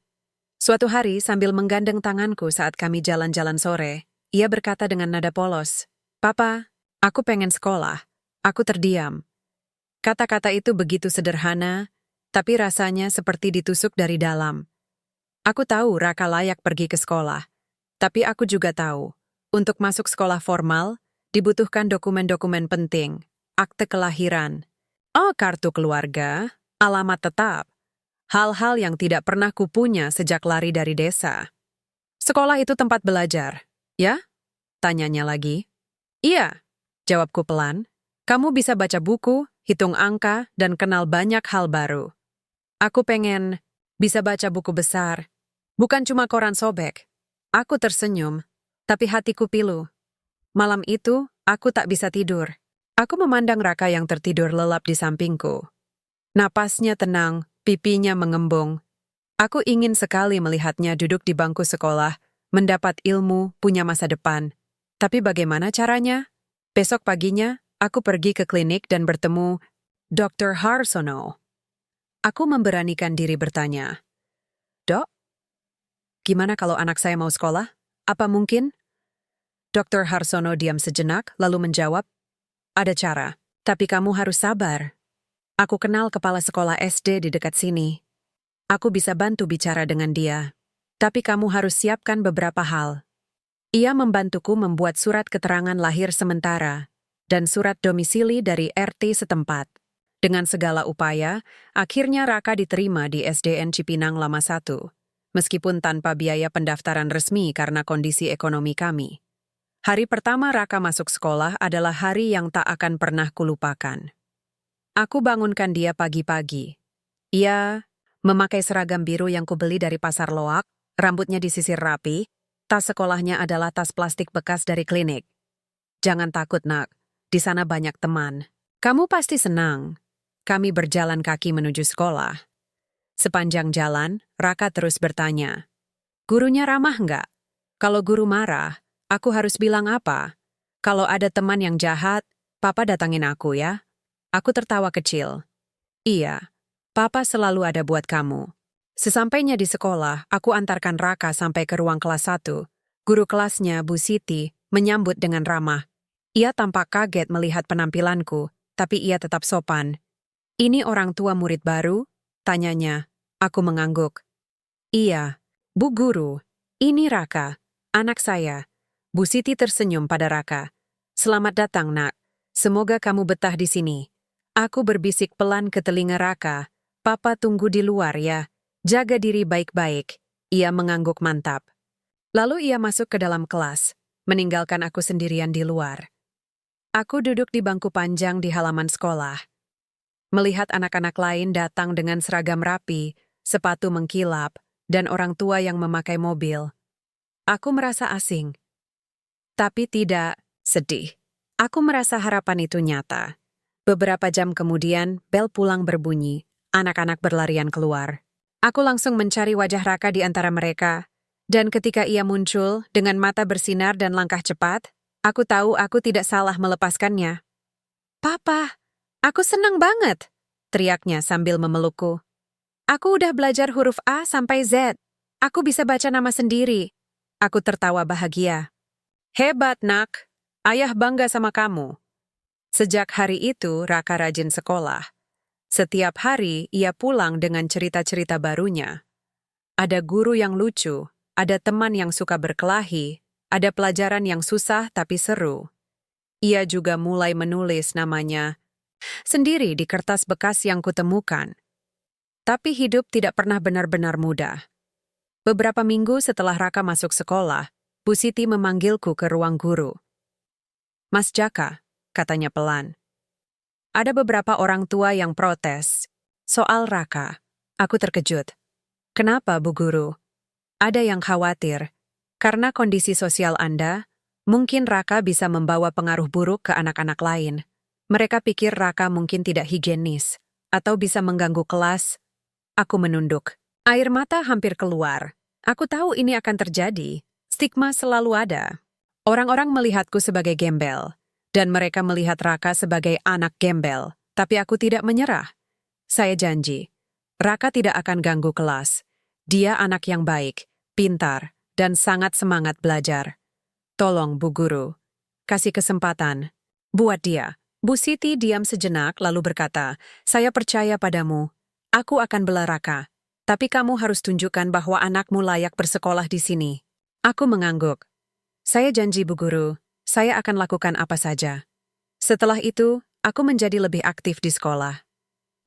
Suatu hari, sambil menggandeng tanganku saat kami jalan-jalan sore, ia berkata dengan nada polos, "Papa, aku pengen sekolah." Aku terdiam. Kata-kata itu begitu sederhana, tapi rasanya seperti ditusuk dari dalam. Aku tahu Raka layak pergi ke sekolah, tapi aku juga tahu, untuk masuk sekolah formal, dibutuhkan dokumen-dokumen penting, akte kelahiran, kartu keluarga, alamat tetap, hal-hal yang tidak pernah kupunya sejak lari dari desa. Sekolah itu tempat belajar, ya? Tanyanya lagi. Iya, jawabku pelan. Kamu bisa baca buku, hitung angka, dan kenal banyak hal baru. Aku pengen bisa baca buku besar, bukan cuma koran sobek. Aku tersenyum, tapi hatiku pilu. Malam itu, aku tak bisa tidur. Aku memandang Raka yang tertidur lelap di sampingku. Napasnya tenang, pipinya mengembung. Aku ingin sekali melihatnya duduk di bangku sekolah, mendapat ilmu, punya masa depan. Tapi bagaimana caranya? Besok paginya, aku pergi ke klinik dan bertemu Dr. Harsono. Aku memberanikan diri bertanya, "Dok, gimana kalau anak saya mau sekolah? Apa mungkin?" Dr. Harsono diam sejenak, lalu menjawab, "Ada cara, tapi kamu harus sabar. Aku kenal kepala sekolah SD di dekat sini. Aku bisa bantu bicara dengan dia. Tapi kamu harus siapkan beberapa hal." Ia membantuku membuat surat keterangan lahir sementara dan surat domisili dari RT setempat. Dengan segala upaya, akhirnya Raka diterima di SDN Cipinang Lama 1, meskipun tanpa biaya pendaftaran resmi karena kondisi ekonomi kami. Hari pertama Raka masuk sekolah adalah hari yang tak akan pernah kulupakan. Aku bangunkan dia pagi-pagi. Ia memakai seragam biru yang kubeli dari pasar loak, rambutnya disisir rapi, tas sekolahnya adalah tas plastik bekas dari klinik. "Jangan takut, Nak. Di sana banyak teman. Kamu pasti senang." Kami berjalan kaki menuju sekolah. Sepanjang jalan, Raka terus bertanya, "Gurunya ramah nggak? Kalau guru marah, aku harus bilang apa? Kalau ada teman yang jahat, Papa datangin aku ya." Aku tertawa kecil. "Iya, Papa selalu ada buat kamu." Sesampainya di sekolah, aku antarkan Raka sampai ke ruang kelas 1. Guru kelasnya, Bu Siti, menyambut dengan ramah. Ia tampak kaget melihat penampilanku, tapi ia tetap sopan. "Ini orang tua murid baru?" tanyanya. Aku mengangguk. "Iya, Bu Guru. Ini Raka, anak saya." Bu Siti tersenyum pada Raka. "Selamat datang, Nak. Semoga kamu betah di sini." Aku berbisik pelan ke telinga Raka. "Papa tunggu di luar ya. Jaga diri baik-baik." Ia mengangguk mantap. Lalu ia masuk ke dalam kelas, meninggalkan aku sendirian di luar. Aku duduk di bangku panjang di halaman sekolah. Melihat anak-anak lain datang dengan seragam rapi, sepatu mengkilap, dan orang tua yang memakai mobil. Aku merasa asing. Tapi tidak sedih. Aku merasa harapan itu nyata. Beberapa jam kemudian, bel pulang berbunyi. Anak-anak berlarian keluar. Aku langsung mencari wajah Raka di antara mereka. Dan ketika ia muncul, dengan mata bersinar dan langkah cepat, aku tahu aku tidak salah melepaskannya. "Papa, aku senang banget!" teriaknya sambil memelukku. "Aku udah belajar huruf A sampai Z. Aku bisa baca nama sendiri." Aku tertawa bahagia. "Hebat, Nak. Ayah bangga sama kamu." Sejak hari itu, Raka rajin sekolah. Setiap hari, ia pulang dengan cerita-cerita barunya. Ada guru yang lucu, ada teman yang suka berkelahi, ada pelajaran yang susah tapi seru. Ia juga mulai menulis namanya sendiri di kertas bekas yang kutemukan. Tapi hidup tidak pernah benar-benar mudah. Beberapa minggu setelah Raka masuk sekolah, Bu Siti memanggilku ke ruang guru. "Mas Jaka," katanya pelan. "Ada beberapa orang tua yang protes soal Raka." Aku terkejut. "Kenapa, Bu Guru?" "Ada yang khawatir. Karena kondisi sosial Anda, mungkin Raka bisa membawa pengaruh buruk ke anak-anak lain. Mereka pikir Raka mungkin tidak higienis, atau bisa mengganggu kelas." Aku menunduk. Air mata hampir keluar. Aku tahu ini akan terjadi. Stigma selalu ada. Orang-orang melihatku sebagai gembel, dan mereka melihat Raka sebagai anak gembel. Tapi aku tidak menyerah. Saya janji, Raka tidak akan ganggu kelas. Dia anak yang baik, pintar, dan sangat semangat belajar. Tolong, Bu Guru, kasih kesempatan buat dia. Bu Siti diam sejenak lalu berkata, "Saya percaya padamu. Aku akan bela Raka. Tapi kamu harus tunjukkan bahwa anakmu layak bersekolah di sini." Aku mengangguk. "Saya janji, Bu Guru, saya akan lakukan apa saja." Setelah itu, aku menjadi lebih aktif di sekolah.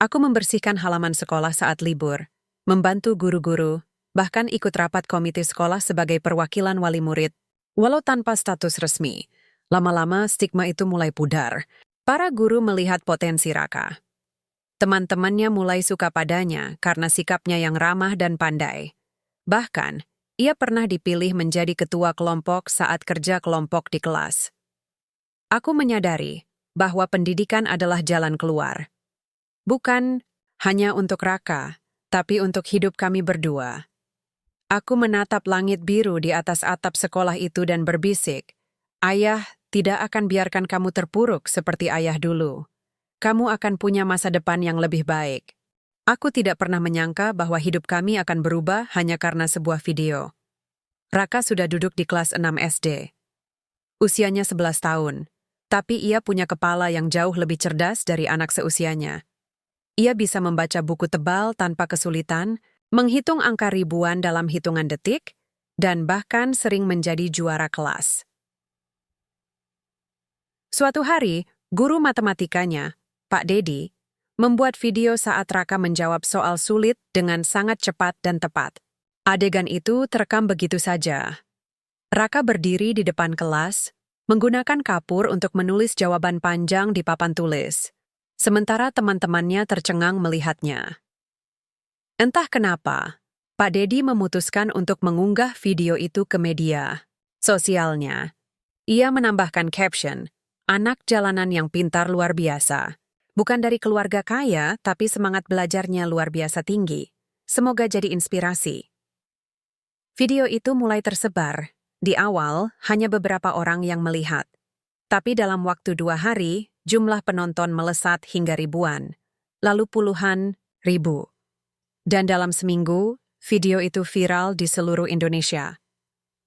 Aku membersihkan halaman sekolah saat libur, membantu guru-guru, bahkan ikut rapat komite sekolah sebagai perwakilan wali murid. Walau tanpa status resmi, lama-lama stigma itu mulai pudar. Para guru melihat potensi Raka. Teman-temannya mulai suka padanya karena sikapnya yang ramah dan pandai. Bahkan, ia pernah dipilih menjadi ketua kelompok saat kerja kelompok di kelas. Aku menyadari bahwa pendidikan adalah jalan keluar. Bukan hanya untuk Raka, tapi untuk hidup kami berdua. Aku menatap langit biru di atas atap sekolah itu dan berbisik, "Ayah tidak akan biarkan kamu terpuruk seperti ayah dulu. Kamu akan punya masa depan yang lebih baik." Aku tidak pernah menyangka bahwa hidup kami akan berubah hanya karena sebuah video. Raka sudah duduk di kelas 6 SD. Usianya 11 tahun, tapi ia punya kepala yang jauh lebih cerdas dari anak seusianya. Ia bisa membaca buku tebal tanpa kesulitan, menghitung angka ribuan dalam hitungan detik, dan bahkan sering menjadi juara kelas. Suatu hari, guru matematikanya, Pak Dedi, membuat video saat Raka menjawab soal sulit dengan sangat cepat dan tepat. Adegan itu terekam begitu saja. Raka berdiri di depan kelas, menggunakan kapur untuk menulis jawaban panjang di papan tulis. Sementara teman-temannya tercengang melihatnya. Entah kenapa, Pak Dedi memutuskan untuk mengunggah video itu ke media sosialnya. Ia menambahkan caption, "Anak jalanan yang pintar luar biasa. Bukan dari keluarga kaya, tapi semangat belajarnya luar biasa tinggi. Semoga jadi inspirasi." Video itu mulai tersebar. Di awal, hanya beberapa orang yang melihat. Tapi dalam waktu 2 hari, jumlah penonton melesat hingga ribuan, lalu puluhan ribu. Dan dalam seminggu, video itu viral di seluruh Indonesia.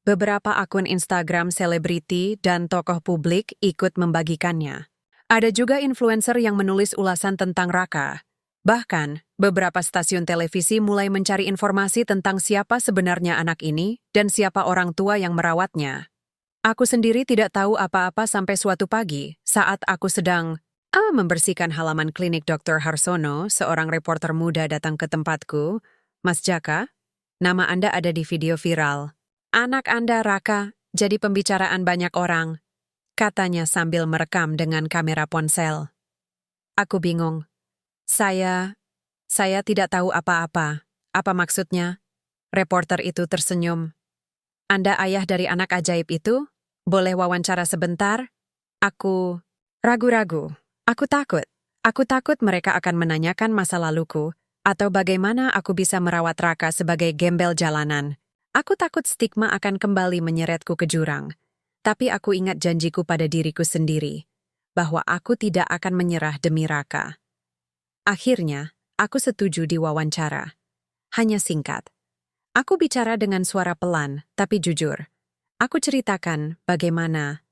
Beberapa akun Instagram selebriti dan tokoh publik ikut membagikannya. Ada juga influencer yang menulis ulasan tentang Raka. Bahkan, beberapa stasiun televisi mulai mencari informasi tentang siapa sebenarnya anak ini dan siapa orang tua yang merawatnya. Aku sendiri tidak tahu apa-apa sampai suatu pagi saat aku sedang membersihkan halaman klinik Dr. Harsono, seorang reporter muda datang ke tempatku. Mas Jaka, nama Anda ada di video viral. Anak Anda, Raka, jadi pembicaraan banyak orang, katanya sambil merekam dengan kamera ponsel. Aku bingung. Saya tidak tahu apa-apa. Apa maksudnya? Reporter itu tersenyum. Anda ayah dari anak ajaib itu? Boleh wawancara sebentar? Aku ragu-ragu. Aku takut. Aku takut mereka akan menanyakan masa laluku atau bagaimana aku bisa merawat Raka sebagai gembel jalanan. Aku takut stigma akan kembali menyeretku ke jurang. Tapi aku ingat janjiku pada diriku sendiri, bahwa aku tidak akan menyerah demi Raka. Akhirnya, aku setuju diwawancara. Hanya singkat. Aku bicara dengan suara pelan, tapi jujur. Aku ceritakan bagaimana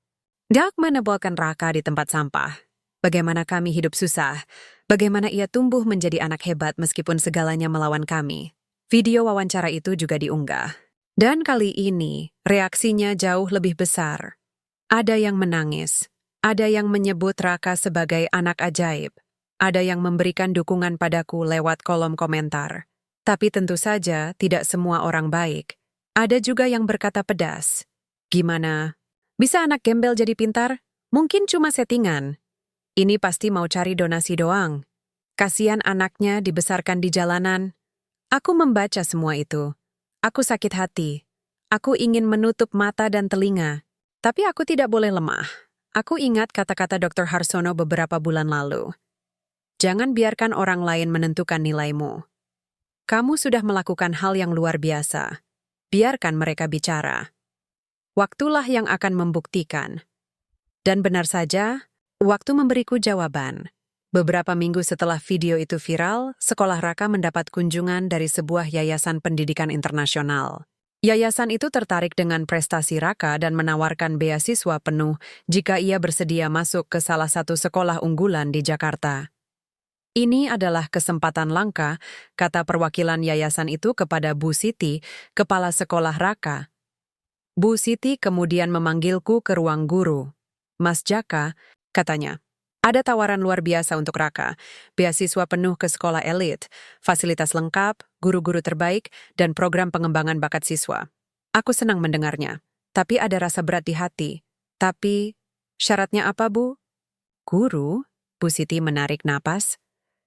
Dak menebalkan Raka di tempat sampah. Bagaimana kami hidup susah. Bagaimana ia tumbuh menjadi anak hebat meskipun segalanya melawan kami. Video wawancara itu juga diunggah. Dan kali ini, reaksinya jauh lebih besar. Ada yang menangis. Ada yang menyebut Raka sebagai anak ajaib. Ada yang memberikan dukungan padaku lewat kolom komentar. Tapi tentu saja tidak semua orang baik. Ada juga yang berkata pedas. Gimana? Bisa anak gembel jadi pintar? Mungkin cuma settingan. Ini pasti mau cari donasi doang. Kasihan anaknya dibesarkan di jalanan. Aku membaca semua itu. Aku sakit hati. Aku ingin menutup mata dan telinga. Tapi aku tidak boleh lemah. Aku ingat kata-kata Dr. Harsono beberapa bulan lalu. Jangan biarkan orang lain menentukan nilaimu. Kamu sudah melakukan hal yang luar biasa. Biarkan mereka bicara. Waktulah yang akan membuktikan. Dan benar saja, waktu memberiku jawaban. Beberapa minggu setelah video itu viral, sekolah Raka mendapat kunjungan dari sebuah yayasan pendidikan internasional. Yayasan itu tertarik dengan prestasi Raka dan menawarkan beasiswa penuh jika ia bersedia masuk ke salah satu sekolah unggulan di Jakarta. Ini adalah kesempatan langka, kata perwakilan yayasan itu kepada Bu Siti, kepala sekolah Raka. Bu Siti kemudian memanggilku ke ruang guru. Mas Jaka, katanya, ada tawaran luar biasa untuk Raka, beasiswa penuh ke sekolah elit, fasilitas lengkap, guru-guru terbaik, dan program pengembangan bakat siswa. Aku senang mendengarnya, tapi ada rasa berat di hati. Tapi, syaratnya apa, Bu? Guru? Bu Siti menarik napas.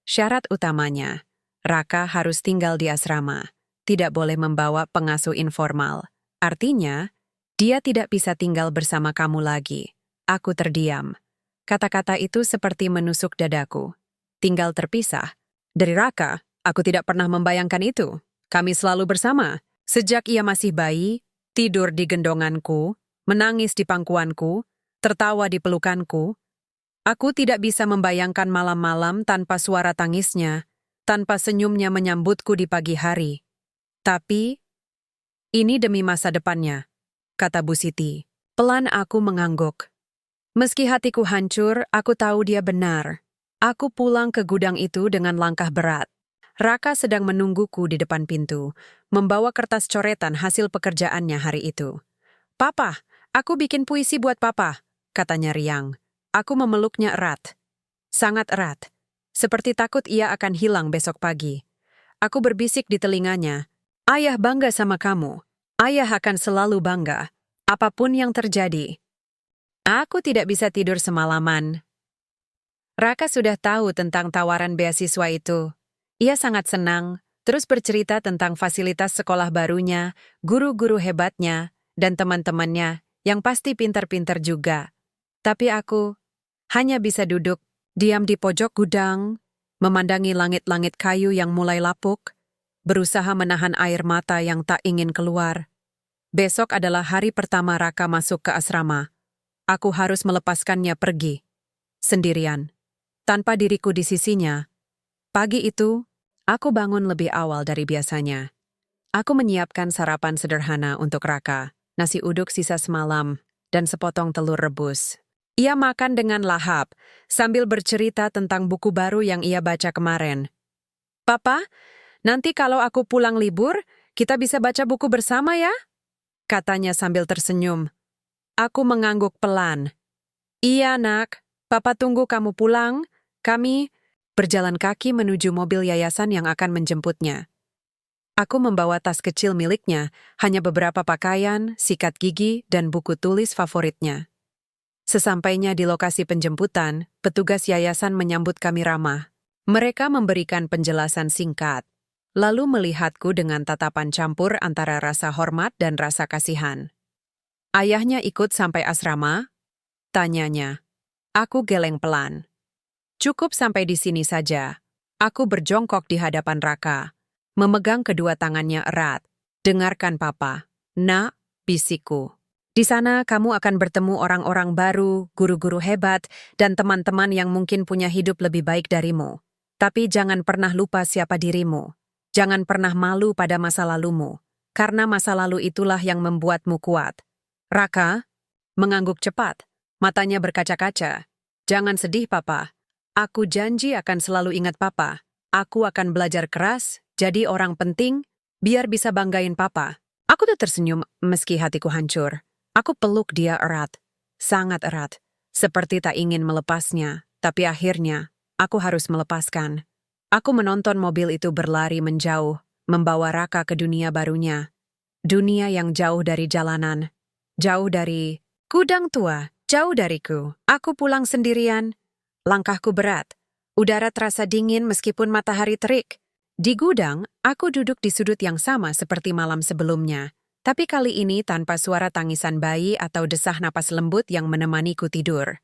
Syarat utamanya, Raka harus tinggal di asrama, tidak boleh membawa pengasuh informal. Artinya, dia tidak bisa tinggal bersama kamu lagi. Aku terdiam. Kata-kata itu seperti menusuk dadaku. Tinggal terpisah. Dari Raka, aku tidak pernah membayangkan itu. Kami selalu bersama. Sejak ia masih bayi, tidur di gendonganku, menangis di pangkuanku, tertawa di pelukanku. Aku tidak bisa membayangkan malam-malam tanpa suara tangisnya, tanpa senyumnya menyambutku di pagi hari. Tapi, ini demi masa depannya, kata Bu Siti. Pelan aku mengangguk. Meski hatiku hancur, aku tahu dia benar. Aku pulang ke gudang itu dengan langkah berat. Raka sedang menungguku di depan pintu, membawa kertas coretan hasil pekerjaannya hari itu. Papa, aku bikin puisi buat Papa, katanya riang. Aku memeluknya erat. Sangat erat. Seperti takut ia akan hilang besok pagi. Aku berbisik di telinganya. Ayah bangga sama kamu. Ayah akan selalu bangga. Apapun yang terjadi. Aku tidak bisa tidur semalaman. Raka sudah tahu tentang tawaran beasiswa itu. Ia sangat senang, terus bercerita tentang fasilitas sekolah barunya, guru-guru hebatnya, dan teman-temannya yang pasti pintar-pintar juga. Tapi aku hanya bisa duduk, diam di pojok gudang, memandangi langit-langit kayu yang mulai lapuk, berusaha menahan air mata yang tak ingin keluar. Besok adalah hari pertama Raka masuk ke asrama. Aku harus melepaskannya pergi, sendirian, tanpa diriku di sisinya. Pagi itu, aku bangun lebih awal dari biasanya. Aku menyiapkan sarapan sederhana untuk Raka, nasi uduk sisa semalam, dan sepotong telur rebus. Ia makan dengan lahap, sambil bercerita tentang buku baru yang ia baca kemarin. "Papa, nanti kalau aku pulang libur, kita bisa baca buku bersama ya?" Katanya sambil tersenyum. Aku mengangguk pelan. "Iya, nak. Papa tunggu kamu pulang." Kami berjalan kaki menuju mobil yayasan yang akan menjemputnya. Aku membawa tas kecil miliknya, hanya beberapa pakaian, sikat gigi, dan buku tulis favoritnya. Sesampainya di lokasi penjemputan, petugas yayasan menyambut kami ramah. Mereka memberikan penjelasan singkat, lalu melihatku dengan tatapan campur antara rasa hormat dan rasa kasihan. "Ayahnya ikut sampai asrama?" tanyanya. Aku geleng pelan. "Cukup sampai di sini saja." Aku berjongkok di hadapan Raka, memegang kedua tangannya erat. "Dengarkan papa. Nak," bisikku. "Di sana kamu akan bertemu orang-orang baru, guru-guru hebat, dan teman-teman yang mungkin punya hidup lebih baik darimu. Tapi jangan pernah lupa siapa dirimu. Jangan pernah malu pada masa lalumu, karena masa lalu itulah yang membuatmu kuat." Raka mengangguk cepat, matanya berkaca-kaca. "Jangan sedih, papa. Aku janji akan selalu ingat papa. Aku akan belajar keras, jadi orang penting, biar bisa banggain papa." Aku tuh tersenyum meski hatiku hancur. Aku peluk dia erat, sangat erat, seperti tak ingin melepasnya, tapi akhirnya aku harus melepaskan. Aku menonton mobil itu berlari menjauh, membawa Raka ke dunia barunya. Dunia yang jauh dari jalanan, jauh dari gudang tua, jauh dariku. Aku pulang sendirian. Langkahku berat. Udara terasa dingin meskipun matahari terik. Di gudang, aku duduk di sudut yang sama seperti malam sebelumnya. Tapi kali ini tanpa suara tangisan bayi atau desah napas lembut yang menemaniku tidur.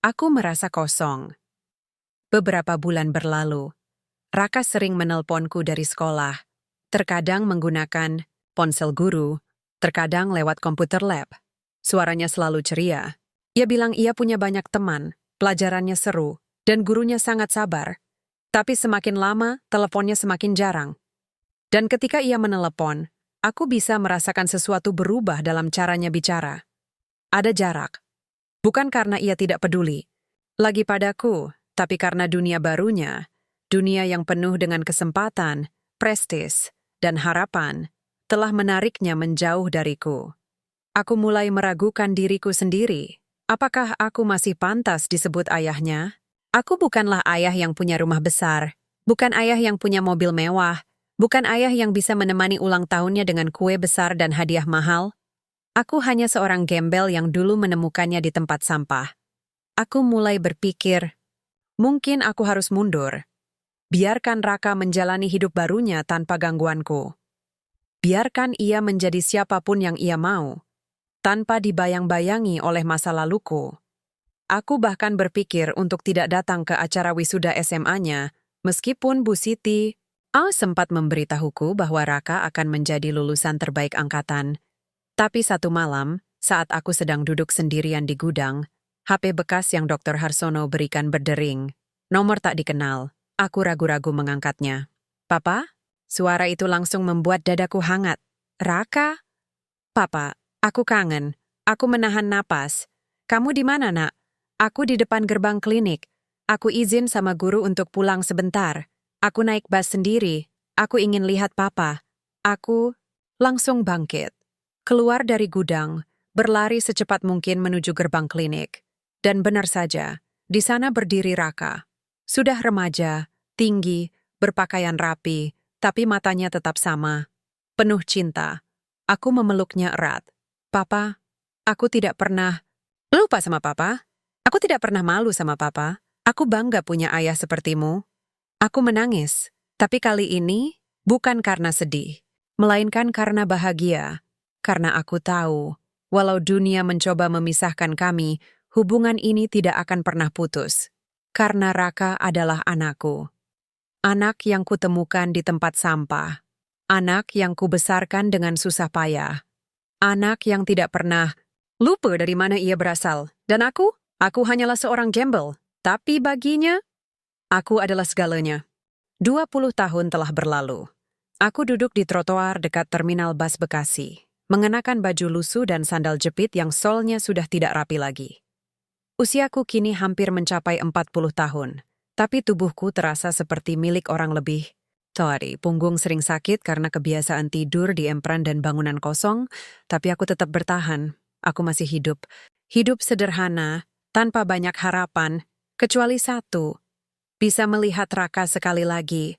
Aku merasa kosong. Beberapa bulan berlalu. Raka sering menelponku dari sekolah. Terkadang menggunakan ponsel guru, terkadang lewat komputer lab. Suaranya selalu ceria. Ia bilang ia punya banyak teman, pelajarannya seru, dan gurunya sangat sabar. Tapi semakin lama, teleponnya semakin jarang. Dan ketika ia menelepon, aku bisa merasakan sesuatu berubah dalam caranya bicara. Ada jarak. Bukan karena ia tidak peduli lagi padaku, tapi karena dunia barunya, dunia yang penuh dengan kesempatan, prestis, dan harapan, telah menariknya menjauh dariku. Aku mulai meragukan diriku sendiri. Apakah aku masih pantas disebut ayahnya? Aku bukanlah ayah yang punya rumah besar, bukan ayah yang punya mobil mewah, bukan ayah yang bisa menemani ulang tahunnya dengan kue besar dan hadiah mahal. Aku hanya seorang gembel yang dulu menemukannya di tempat sampah. Aku mulai berpikir, mungkin aku harus mundur. Biarkan Raka menjalani hidup barunya tanpa gangguanku. Biarkan ia menjadi siapapun yang ia mau, tanpa dibayang-bayangi oleh masa laluku. Aku bahkan berpikir untuk tidak datang ke acara wisuda SMA-nya, meskipun Bu Siti sempat memberitahuku bahwa Raka akan menjadi lulusan terbaik angkatan. Tapi satu malam, saat aku sedang duduk sendirian di gudang, HP bekas yang Dr. Harsono berikan berdering. Nomor tak dikenal. Aku ragu-ragu mengangkatnya. "Papa?" Suara itu langsung membuat dadaku hangat. "Raka?" "Papa, aku kangen. Aku menahan napas. Kamu di mana, nak?" "Aku di depan gerbang klinik. Aku izin sama guru untuk pulang sebentar. Aku naik bus sendiri. Aku ingin lihat papa." Aku langsung bangkit. Keluar dari gudang, berlari secepat mungkin menuju gerbang klinik. Dan benar saja, di sana berdiri Raka. Sudah remaja, tinggi, berpakaian rapi, tapi matanya tetap sama. Penuh cinta. Aku memeluknya erat. "Papa, aku tidak pernah lupa sama papa. Aku tidak pernah malu sama papa. Aku bangga punya ayah sepertimu." Aku menangis, tapi kali ini bukan karena sedih, melainkan karena bahagia. Karena aku tahu, walau dunia mencoba memisahkan kami, hubungan ini tidak akan pernah putus. Karena Raka adalah anakku. Anak yang kutemukan di tempat sampah. Anak yang kubesarkan dengan susah payah. Anak yang tidak pernah lupa dari mana ia berasal. Dan aku hanyalah seorang gembel. Tapi baginya, aku adalah segalanya. 20 tahun telah berlalu. Aku duduk di trotoar dekat terminal bus Bekasi, mengenakan baju lusuh dan sandal jepit yang solnya sudah tidak rapi lagi. Usiaku kini hampir mencapai 40 tahun, tapi tubuhku terasa seperti milik orang lebih. Sorry, punggung sering sakit karena kebiasaan tidur di empran dan bangunan kosong, tapi aku tetap bertahan. Aku masih hidup. Hidup sederhana, tanpa banyak harapan, kecuali satu, bisa melihat Raka sekali lagi.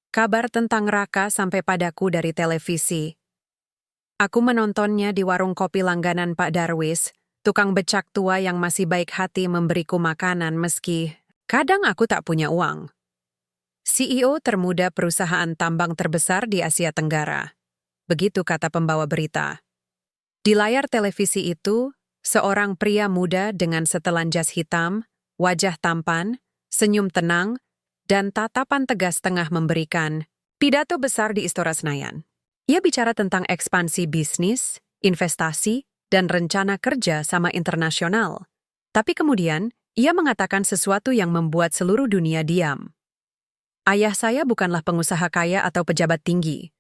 Kabar tentang Raka sampai padaku dari televisi. Aku menontonnya di warung kopi langganan Pak Darwis, tukang becak tua yang masih baik hati memberiku makanan meski kadang aku tak punya uang. CEO termuda perusahaan tambang terbesar di Asia Tenggara. Begitu kata pembawa berita. Di layar televisi itu, seorang pria muda dengan setelan jas hitam, wajah tampan, senyum tenang, dan tatapan tegas tengah memberikan pidato besar di Istora Senayan. Ia bicara tentang ekspansi bisnis, investasi, dan rencana kerja sama internasional. Tapi kemudian, ia mengatakan sesuatu yang membuat seluruh dunia diam. Ayah saya bukanlah pengusaha kaya atau pejabat tinggi.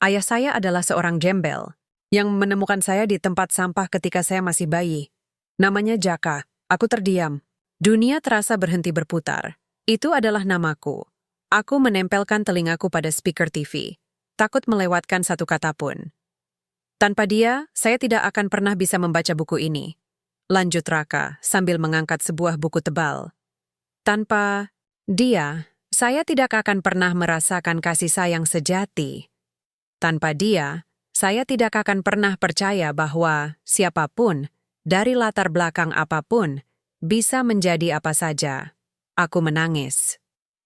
Ayah saya adalah seorang gembel yang menemukan saya di tempat sampah ketika saya masih bayi. Namanya Jaka. Aku terdiam. Dunia terasa berhenti berputar. Itu adalah namaku. Aku menempelkan telingaku pada speaker TV, takut melewatkan satu kata pun. Tanpa dia, saya tidak akan pernah bisa membaca buku ini. Lanjut Raka, sambil mengangkat sebuah buku tebal. Tanpa dia, saya tidak akan pernah merasakan kasih sayang sejati. Tanpa dia, saya tidak akan pernah percaya bahwa siapapun, dari latar belakang apapun, bisa menjadi apa saja. Aku menangis.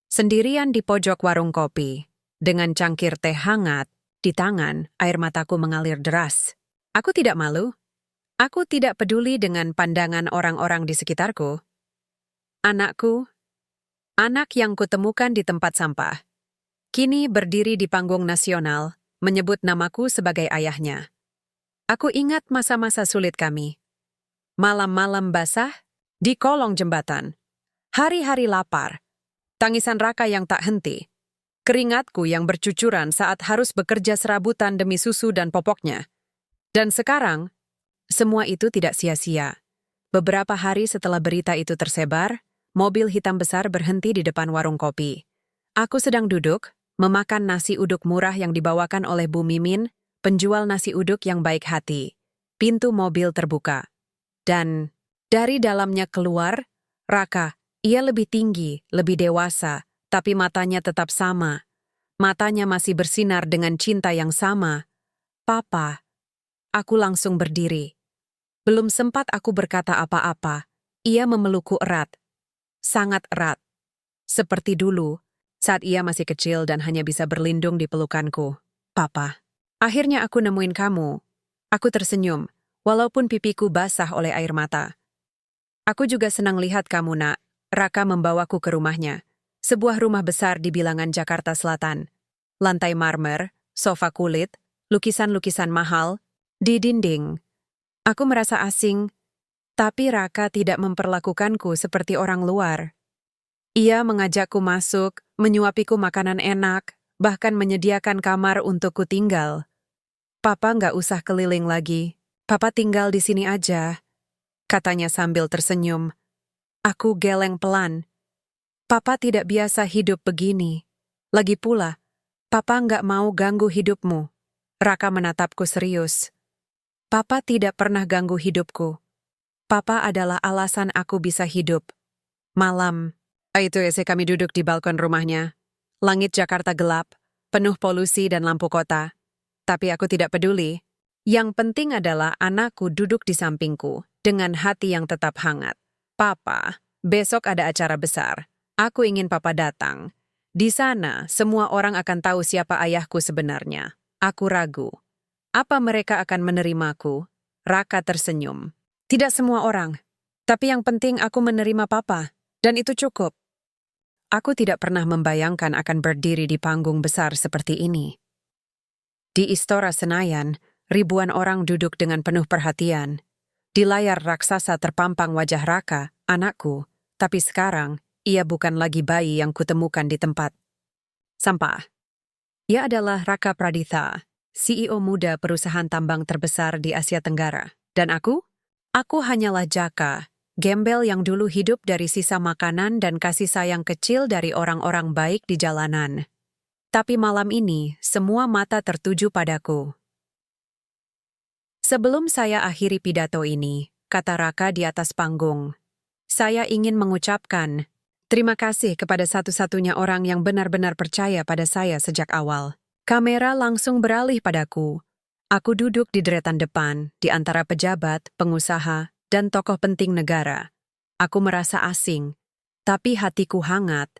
Sendirian di pojok warung kopi, dengan cangkir teh hangat di tangan, air mataku mengalir deras. Aku tidak malu. Aku tidak peduli dengan pandangan orang-orang di sekitarku. Anakku, anak yang kutemukan di tempat sampah, kini berdiri di panggung nasional, menyebut namaku sebagai ayahnya. Aku ingat masa-masa sulit kami. Malam-malam basah, di kolong jembatan. Hari-hari lapar, tangisan Raka yang tak henti, keringatku yang bercucuran saat harus bekerja serabutan demi susu dan popoknya. Dan sekarang, semua itu tidak sia-sia. Beberapa hari setelah berita itu tersebar, mobil hitam besar berhenti di depan warung kopi. Aku sedang duduk, memakan nasi uduk murah yang dibawakan oleh Bu Mimin, penjual nasi uduk yang baik hati. Pintu mobil terbuka. Dan dari dalamnya keluar, Raka. Ia lebih tinggi, lebih dewasa, tapi matanya tetap sama. Matanya masih bersinar dengan cinta yang sama. Papa. Aku langsung berdiri. Belum sempat aku berkata apa-apa. Ia memelukku erat. Sangat erat. Seperti dulu, saat ia masih kecil dan hanya bisa berlindung di pelukanku. Papa. Akhirnya aku nemuin kamu. Aku tersenyum, walaupun pipiku basah oleh air mata. Aku juga senang lihat kamu, Nak. Raka membawaku ke rumahnya, sebuah rumah besar di bilangan Jakarta Selatan. Lantai marmer, sofa kulit, lukisan-lukisan mahal, di dinding. Aku merasa asing, tapi Raka tidak memperlakukanku seperti orang luar. Ia mengajakku masuk, menyuapiku makanan enak, bahkan menyediakan kamar untukku tinggal. Papa nggak usah keliling lagi, Papa tinggal di sini aja, katanya sambil tersenyum. Aku geleng pelan. Papa tidak biasa hidup begini. Lagi pula, Papa nggak mau ganggu hidupmu. Raka menatapku serius. Papa tidak pernah ganggu hidupku. Papa adalah alasan aku bisa hidup. Malam, itu kami duduk di balkon rumahnya. Langit Jakarta gelap, penuh polusi dan lampu kota. Tapi aku tidak peduli. Yang penting adalah anakku duduk di sampingku, dengan hati yang tetap hangat. Papa, besok ada acara besar. Aku ingin Papa datang. Di sana, semua orang akan tahu siapa ayahku sebenarnya. Aku ragu. Apa mereka akan menerimaku? Raka tersenyum. Tidak semua orang. Tapi yang penting aku menerima Papa. Dan itu cukup. Aku tidak pernah membayangkan akan berdiri di panggung besar seperti ini. Di Istora Senayan, ribuan orang duduk dengan penuh perhatian. Di layar raksasa terpampang wajah Raka, anakku, tapi sekarang ia bukan lagi bayi yang kutemukan di tempat sampah. Ia adalah Raka Praditha, CEO muda perusahaan tambang terbesar di Asia Tenggara. Dan aku? Aku hanyalah Jaka, gembel yang dulu hidup dari sisa makanan dan kasih sayang kecil dari orang-orang baik di jalanan. Tapi malam ini, semua mata tertuju padaku. Sebelum saya akhiri pidato ini, kata Raka di atas panggung, saya ingin mengucapkan terima kasih kepada satu-satunya orang yang benar-benar percaya pada saya sejak awal. Kamera langsung beralih padaku. Aku duduk di deretan depan, di antara pejabat, pengusaha, dan tokoh penting negara. Aku merasa asing, tapi hatiku hangat.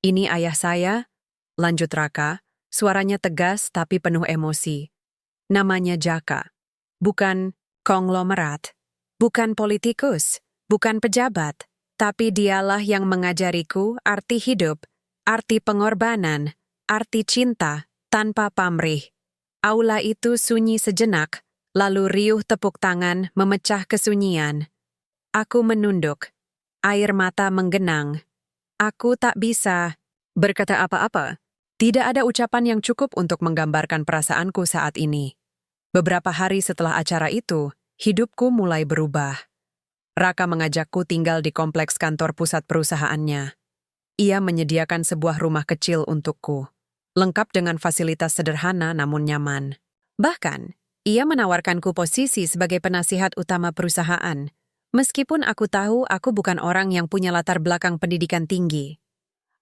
Ini ayah saya, lanjut Raka, suaranya tegas tapi penuh emosi. Namanya Jaka. Bukan konglomerat, bukan politikus, bukan pejabat, tapi dialah yang mengajariku arti hidup, arti pengorbanan, arti cinta, tanpa pamrih. Aula itu sunyi sejenak, lalu riuh tepuk tangan memecah kesunyian. Aku menunduk. Air mata menggenang. Aku tak bisa berkata apa-apa. Tidak ada ucapan yang cukup untuk menggambarkan perasaanku saat ini. Beberapa hari setelah acara itu, hidupku mulai berubah. Raka mengajakku tinggal di kompleks kantor pusat perusahaannya. Ia menyediakan sebuah rumah kecil untukku, lengkap dengan fasilitas sederhana namun nyaman. Bahkan, ia menawarkanku posisi sebagai penasihat utama perusahaan, meskipun aku tahu aku bukan orang yang punya latar belakang pendidikan tinggi.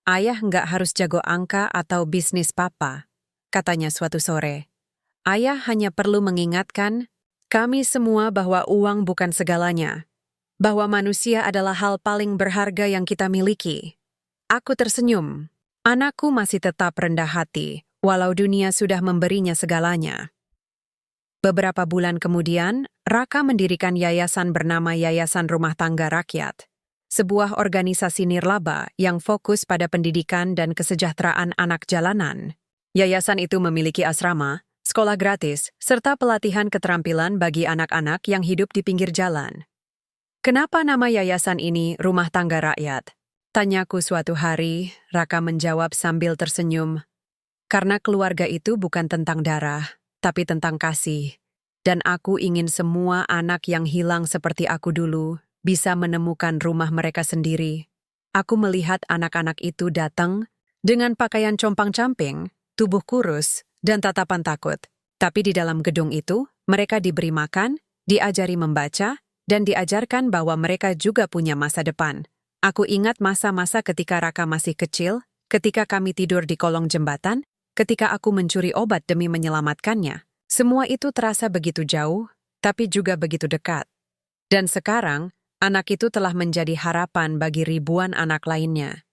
Ayah nggak harus jago angka atau bisnis papa, katanya suatu sore. Ayah hanya perlu mengingatkan kami semua bahwa uang bukan segalanya, bahwa manusia adalah hal paling berharga yang kita miliki. Aku tersenyum. Anakku masih tetap rendah hati, walau dunia sudah memberinya segalanya. Beberapa bulan kemudian, Raka mendirikan yayasan bernama Yayasan Rumah Tangga Rakyat, sebuah organisasi nirlaba yang fokus pada pendidikan dan kesejahteraan anak jalanan. Yayasan itu memiliki asrama, sekolah gratis, serta pelatihan keterampilan bagi anak-anak yang hidup di pinggir jalan. Kenapa nama yayasan ini Rumah Tangga Rakyat? Tanyaku suatu hari, Raka menjawab sambil tersenyum. Karena keluarga itu bukan tentang darah, tapi tentang kasih. Dan aku ingin semua anak yang hilang seperti aku dulu bisa menemukan rumah mereka sendiri. Aku melihat anak-anak itu datang dengan pakaian compang-camping, tubuh kurus, dan tatapan takut. Tapi di dalam gedung itu, mereka diberi makan, diajari membaca, dan diajarkan bahwa mereka juga punya masa depan. Aku ingat masa-masa ketika Raka masih kecil, ketika kami tidur di kolong jembatan, ketika aku mencuri obat demi menyelamatkannya. Semua itu terasa begitu jauh, tapi juga begitu dekat. Dan sekarang, anak itu telah menjadi harapan bagi ribuan anak lainnya.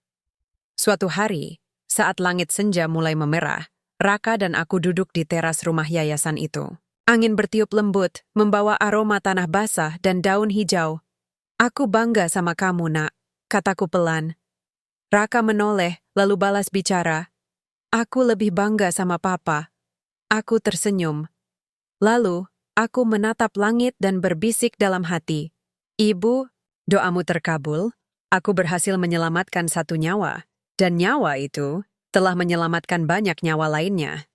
Suatu hari, saat langit senja mulai memerah, Raka dan aku duduk di teras rumah yayasan itu. Angin bertiup lembut, membawa aroma tanah basah dan daun hijau. Aku bangga sama kamu, nak, kataku pelan. Raka menoleh, lalu balas bicara. Aku lebih bangga sama papa. Aku tersenyum. Lalu, aku menatap langit dan berbisik dalam hati. Ibu, doamu terkabul, aku berhasil menyelamatkan satu nyawa. Dan nyawa itu telah menyelamatkan banyak nyawa lainnya.